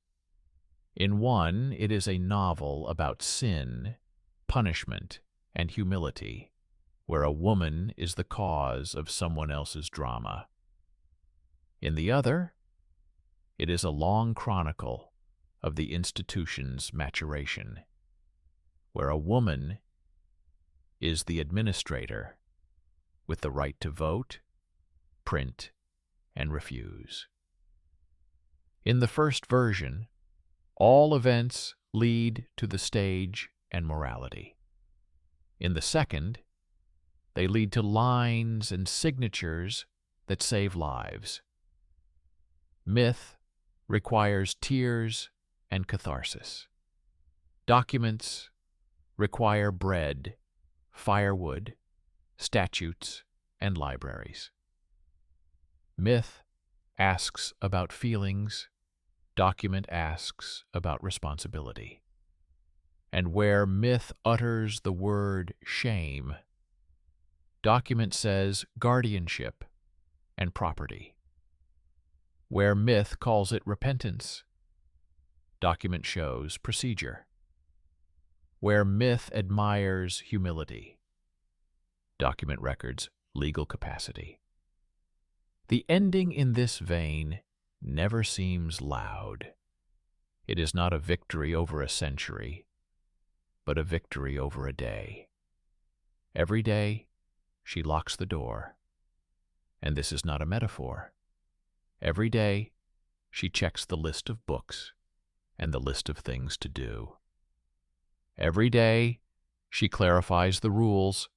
In one, it is a novel about sin, punishment, and humility, where a woman is the cause of someone else's drama. In the other, it is a long chronicle of the institution's maturation, where a woman is the administrator with the right to vote, print, and refuse. In the first version, all events lead to the stage and morality. In the second, they lead to lines and signatures that save lives. Myth requires tears and catharsis. Documents require bread, firewood, statutes, and libraries. Myth asks about feelings, document asks about responsibility. And where myth utters the word shame, document says guardianship and property. Where myth calls it repentance, document shows procedure. Where myth admires humility, document records legal capacity. The ending in this vein never seems loud. It is not a victory over a century, but a victory over a day. Every day, she locks the door. And this is not a metaphor. Every day, she checks the list of books and the list of things to do. Every day, she clarifies the rules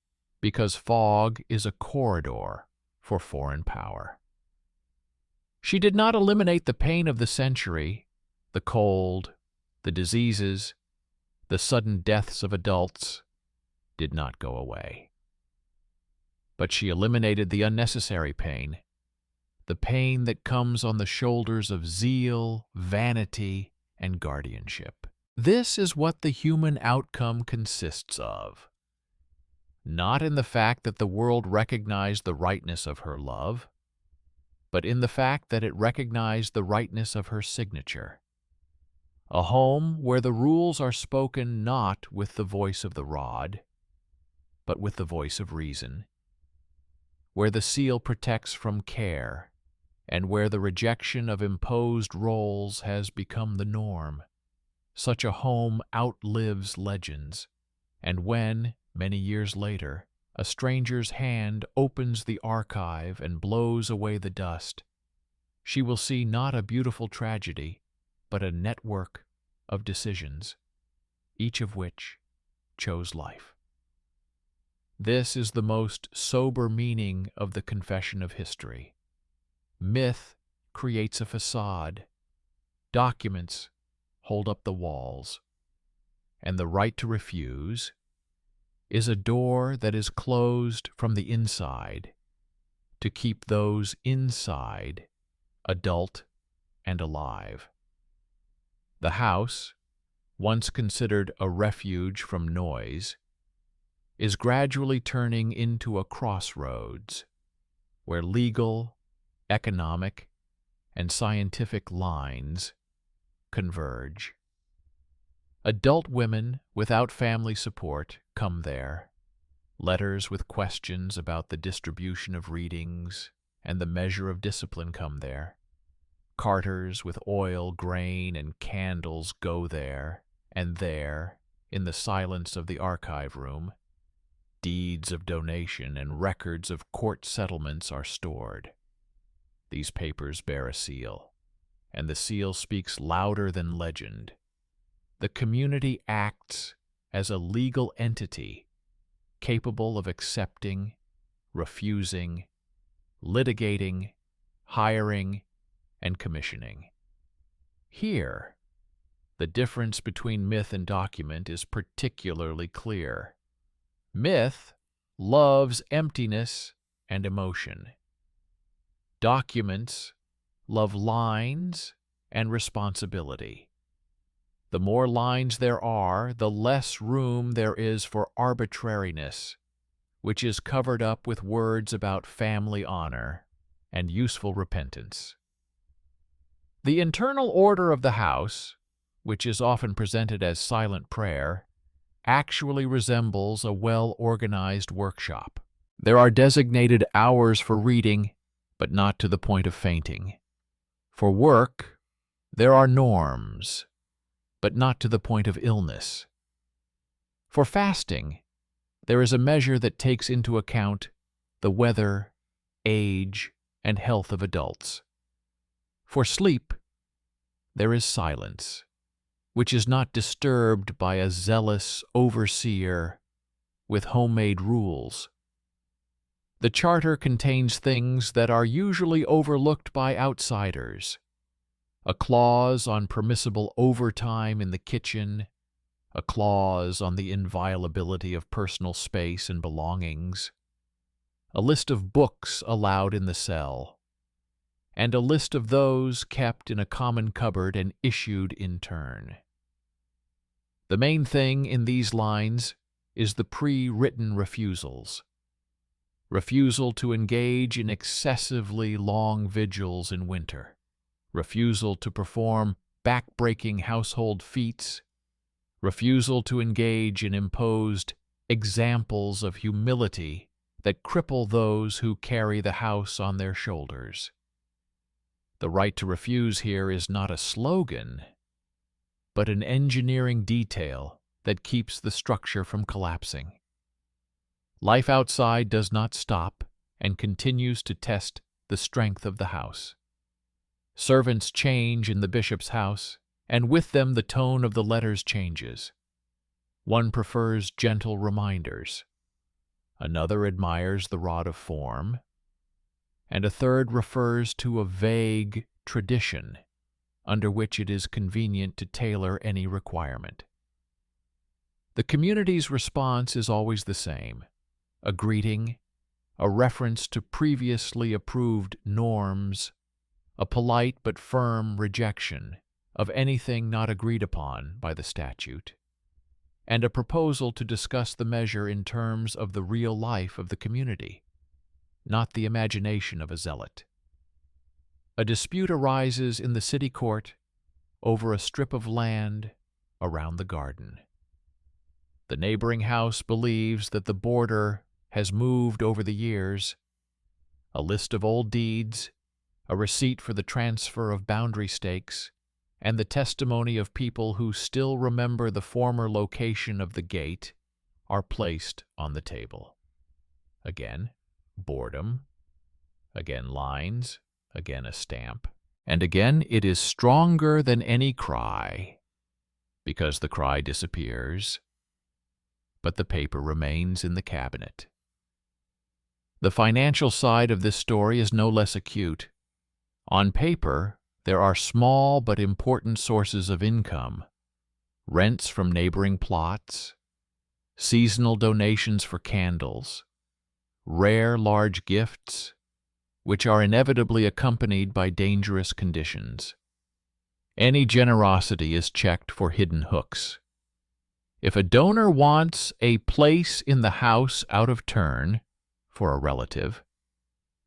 because fog is a corridor for foreign power. She did not eliminate the pain of the century, the cold, the diseases, the sudden deaths of adults did not go away. But she eliminated the unnecessary pain, the pain that comes on the shoulders of zeal, vanity, and guardianship. This is what the human outcome consists of. Not in the fact that the world recognized the rightness of her love, but in the fact that it recognized the rightness of her signature. A home where the rules are spoken not with the voice of the rod, but with the voice of reason, where the seal protects from care, and where the rejection of imposed roles has become the norm. Such a home outlives legends, and when, many years later, a stranger's hand opens the archive and blows away the dust, she will see not a beautiful tragedy, but a network of decisions, each of which chose life. This is the most sober meaning of the confession of history. Myth creates a facade. Documents hold up the walls. And the right to refuse is a door that is closed from the inside to keep those inside adult and alive. The house, once considered a refuge from noise, is gradually turning into a crossroads where legal, economic, and scientific lines converge. Adult women without family support come there. Letters with questions about the distribution of readings and the measure of discipline come there. Carters with oil, grain, and candles go there, and there, in the silence of the archive room, deeds of donation and records of court settlements are stored. These papers bear a seal, and the seal speaks louder than legend. The community acts as a legal entity capable of accepting, refusing, litigating, hiring, and commissioning. Here, The difference between myth and document is particularly clear. Myth loves emptiness and emotion. Documents love lines and responsibility. The more lines there are, the less room there is for arbitrariness, which is covered up with words about family honor and useful repentance. The internal order of the house, which is often presented as silent prayer, actually resembles a well-organized workshop. There are designated hours for reading, but not to the point of fainting. For work, there are norms, but not to the point of illness. For fasting, there is a measure that takes into account the weather, age, and health of adults. For sleep, there is silence, which is not disturbed by a zealous overseer with homemade rules. The Charter contains things that are usually overlooked by outsiders: a clause on permissible overtime in the kitchen, a clause on the inviolability of personal space and belongings, a list of books allowed in the cell, and a list of those kept in a common cupboard and issued in turn. The main thing in these lines is the pre-written refusals. Refusal to engage in excessively long vigils in winter. Refusal to perform back-breaking household feats. Refusal to engage in imposed examples of humility that cripple those who carry the house on their shoulders. The right to refuse here is not a slogan, but an engineering detail that keeps the structure from collapsing. Life outside does not stop and continues to test the strength of the house. Servants change in the bishop's house, and with them the tone of the letters changes. One prefers gentle reminders, another admires the rod of form, and a third refers to a vague tradition under which it is convenient to tailor any requirement. The community's response is always the same: a greeting, a reference to previously approved norms, a polite but firm rejection of anything not agreed upon by the statute, and a proposal to discuss the measure in terms of the real life of the community, not the imagination of a zealot. A dispute arises in the city court over a strip of land around the garden. The neighboring house believes that the border has moved over the years. A list of old deeds, a receipt for the transfer of boundary stakes, and the testimony of people who still remember the former location of the gate are placed on the table. Again, boredom, again lines, again a stamp, and again it is stronger than any cry, because the cry disappears, but the paper remains in the cabinet. The financial side of this story is no less acute. On paper, there are small but important sources of income: rents from neighboring plots, seasonal donations for candles, rare large gifts, which are inevitably accompanied by dangerous conditions. Any generosity is checked for hidden hooks. If a donor wants a place in the house out of turn for a relative,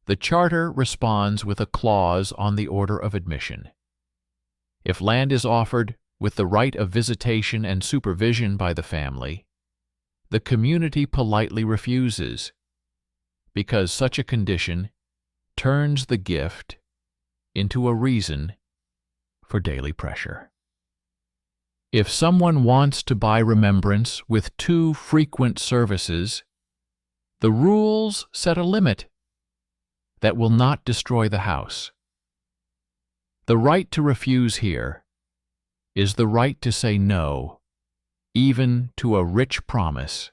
the Charter responds with a clause on the order of admission. If land is offered with the right of visitation and supervision by the family, the community politely refuses, because such a condition turns the gift into a reason for daily pressure. If someone wants to buy remembrance with too frequent services, the rules set a limit that will not destroy the house. The right to refuse here is the right to say no, even to a rich promise,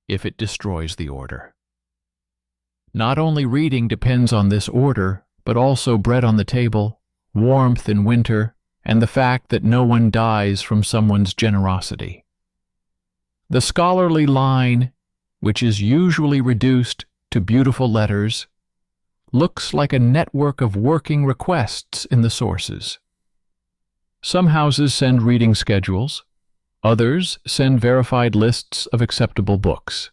if it destroys the order. Not only reading depends on this order, but also bread on the table, warmth in winter, and the fact that no one dies from someone's generosity. The scholarly line, which is usually reduced to beautiful letters, looks like a network of working requests in the sources. Some houses send reading schedules, others send verified lists of acceptable books,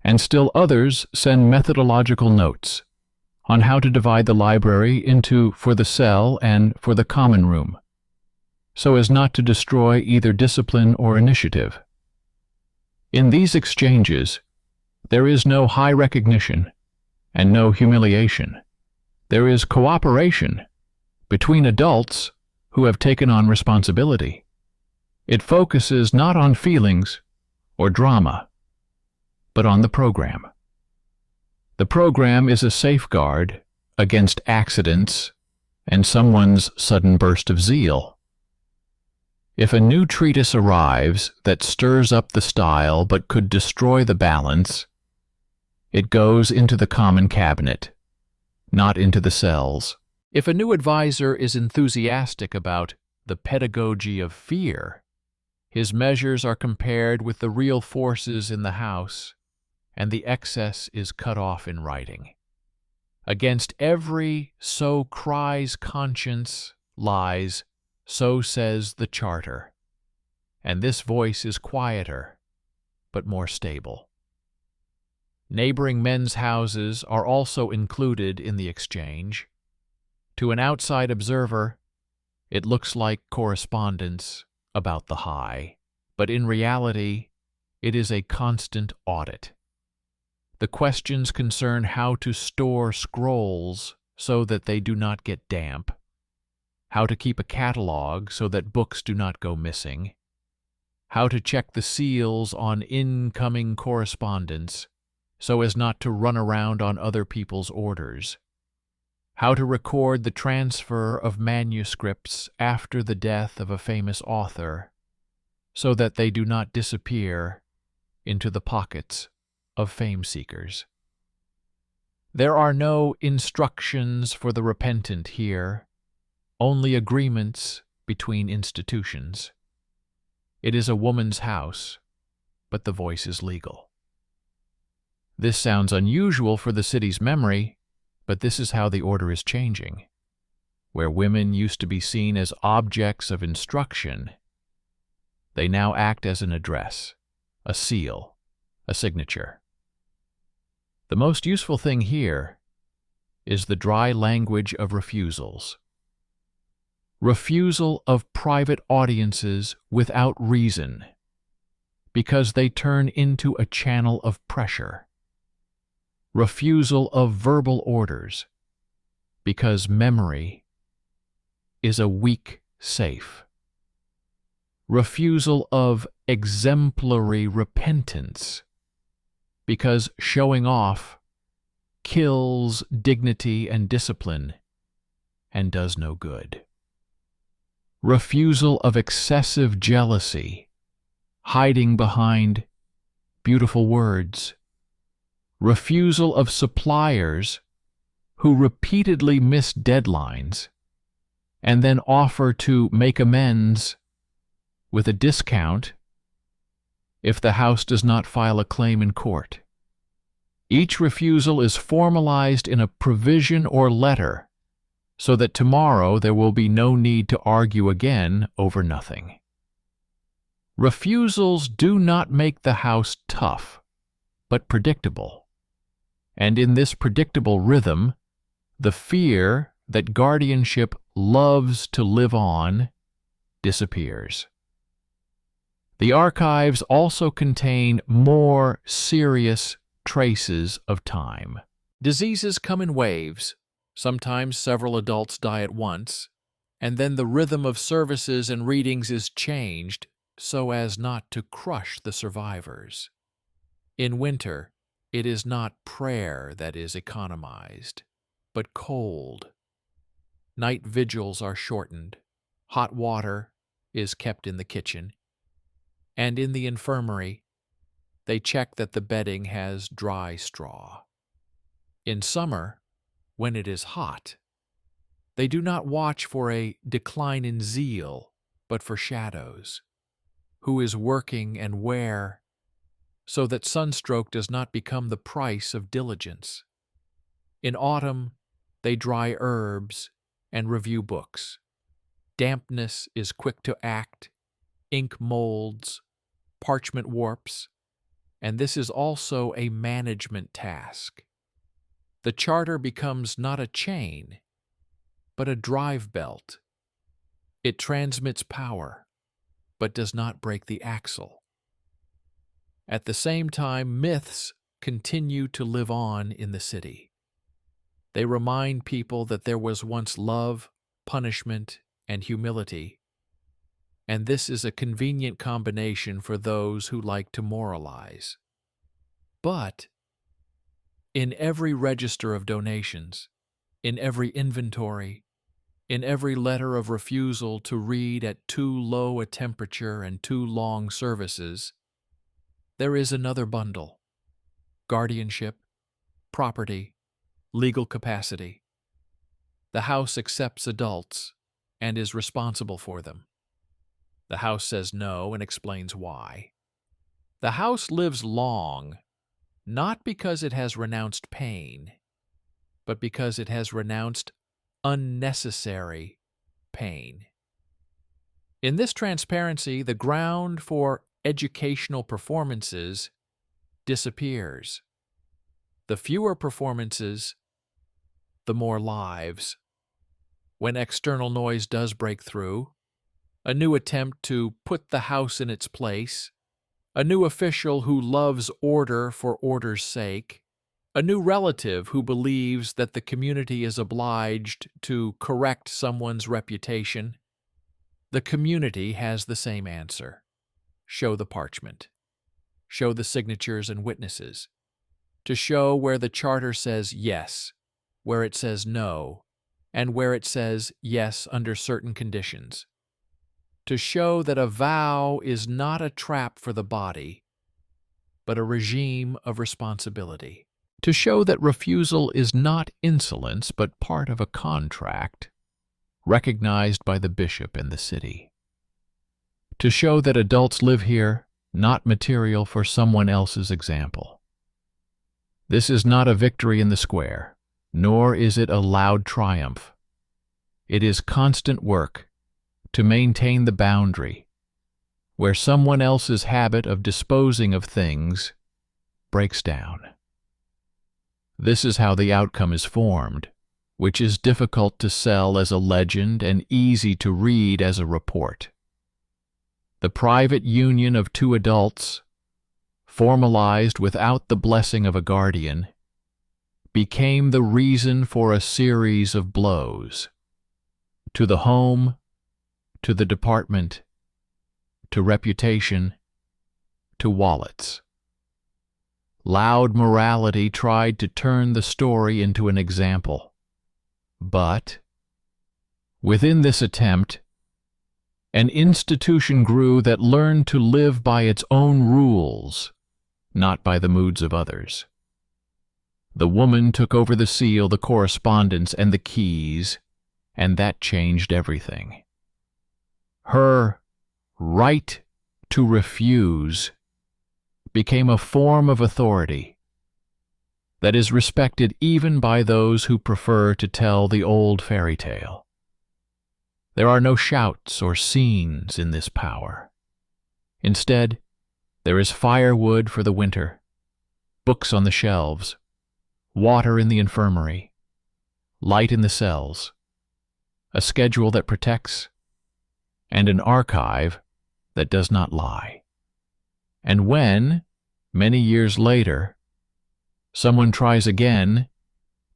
and still others send methodological notes on how to divide the library into for the cell and for the common room, so as not to destroy either discipline or initiative. In these exchanges, there is no high recognition and no humiliation. There is cooperation between adults who have taken on responsibility. It focuses not on feelings or drama, but on the program. The program is a safeguard against accidents and someone's sudden burst of zeal. If a new treatise arrives that stirs up the style but could destroy the balance, it goes into the common cabinet, not into the cells. If a new advisor is enthusiastic about the pedagogy of fear, his measures are compared with the real forces in the house, and the excess is cut off in writing. Against every "so cries conscience" lies "so says the charter," and this voice is quieter, but more stable. Neighboring men's houses are also included in the exchange. To an outside observer, it looks like correspondence about the high, but in reality, it is a constant audit. The questions concern how to store scrolls so that they do not get damp, how to keep a catalog so that books do not go missing, how to check the seals on incoming correspondence so as not to run around on other people's orders, how to record the transfer of manuscripts after the death of a famous author so that they do not disappear into the pockets of fame seekers. There are no instructions for the repentant here, only agreements between institutions. It is a woman's house, but the voice is legal. This sounds unusual for the city's memory, but this is how the order is changing. Where women used to be seen as objects of instruction, they now act as an address, a seal, a signature. The most useful thing here is the dry language of refusals. Refusal of private audiences without reason, because they turn into a channel of pressure. Refusal of verbal orders, because memory is a weak safe. Refusal of exemplary repentance, because showing off kills dignity and discipline and does no good. Refusal of excessive jealousy, hiding behind beautiful words. Refusal of suppliers who repeatedly miss deadlines and then offer to make amends with a discount if the house does not file a claim in court. Each refusal is formalized in a provision or letter so that tomorrow there will be no need to argue again over nothing. Refusals do not make the house tough, but predictable. And in this predictable rhythm, the fear that guardianship loves to live on disappears. The archives also contain more serious traces of time. Diseases come in waves. Sometimes several adults die at once, and then the rhythm of services and readings is changed so as not to crush the survivors. In winter, it is not prayer that is economized, but cold. Night vigils are shortened, hot water is kept in the kitchen, and in the infirmary, they check that the bedding has dry straw. In summer, when it is hot, They do not watch for a decline in zeal, but for shadows. Who is working and where, so that sunstroke does not become the price of diligence. In autumn, they dry herbs and review books. Dampness is quick to act, ink molds, parchment warps, and this is also a management task. The charter becomes not a chain, but a drive belt. It transmits power, but does not break the axle. At the same time, myths continue to live on in the city. They remind people that there was once love, punishment, and humility, and this is a convenient combination for those who like to moralize. But in every register of donations, in every inventory, in every letter of refusal to read at too low a temperature and too long services, there is another bundle: guardianship, property, legal capacity. The house accepts adults and is responsible for them. The house says no and explains why. The house lives long, not because it has renounced pain, but because it has renounced unnecessary pain. In this transparency, the ground for educational performances disappears. The fewer performances, the more lives. When external noise does break through, a new attempt to put the house in its place, a new official who loves order for order's sake, a new relative who believes that the community is obliged to correct someone's reputation, the community has the same answer. Show the parchment. Show the signatures and witnesses. To show where the charter says yes, where it says no, and where it says yes under certain conditions. To show that a vow is not a trap for the body, but a regime of responsibility. To show that refusal is not insolence, but part of a contract, recognized by the bishop and the city. To show that adults live here, not material for someone else's example. This is not a victory in the square, nor is it a loud triumph. It is constant work to maintain the boundary, where someone else's habit of disposing of things breaks down. This is how the outcome is formed, which is difficult to sell as a legend and easy to read as a report. The private union of two adults, formalized without the blessing of a guardian, became the reason for a series of blows. To the home, to the department, to reputation, to wallets. Loud morality tried to turn the story into an example. But, within this attempt, an institution grew that learned to live by its own rules, not by the moods of others. The woman took over the seal, the correspondence, and the keys, and that changed everything. Her right to refuse became a form of authority that is respected even by those who prefer to tell the old fairy tale. There are no shouts or scenes in this power. Instead, there is firewood for the winter, books on the shelves, water in the infirmary, light in the cells, a schedule that protects, and an archive that does not lie. And when, many years later, someone tries again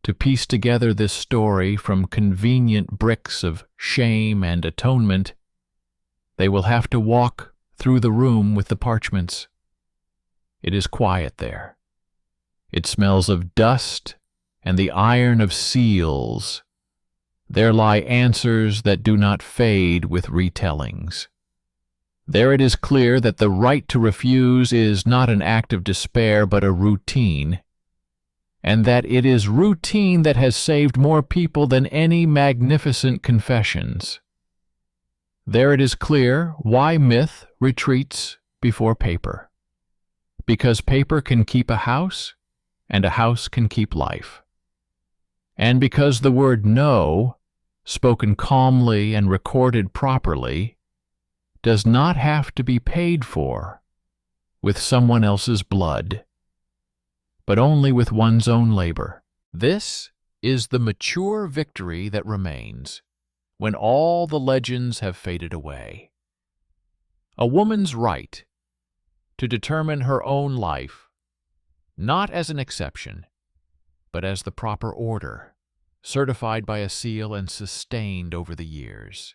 to piece together this story from convenient bricks of shame and atonement, they will have to walk through the room with the parchments. It is quiet there. It smells of dust and the iron of seals. There lie answers that do not fade with retellings. There it is clear that the right to refuse is not an act of despair but a routine. and that it is routine that has saved more people than any magnificent confessions. There it is clear why myth retreats before paper. Because paper can keep a house, and a house can keep life. And because the word no, spoken calmly and recorded properly, does not have to be paid for with someone else's blood, but only with one's own labor. This is the mature victory that remains when all the legends have faded away. A woman's right to determine her own life, not as an exception, but as the proper order, certified by a seal and sustained over the years.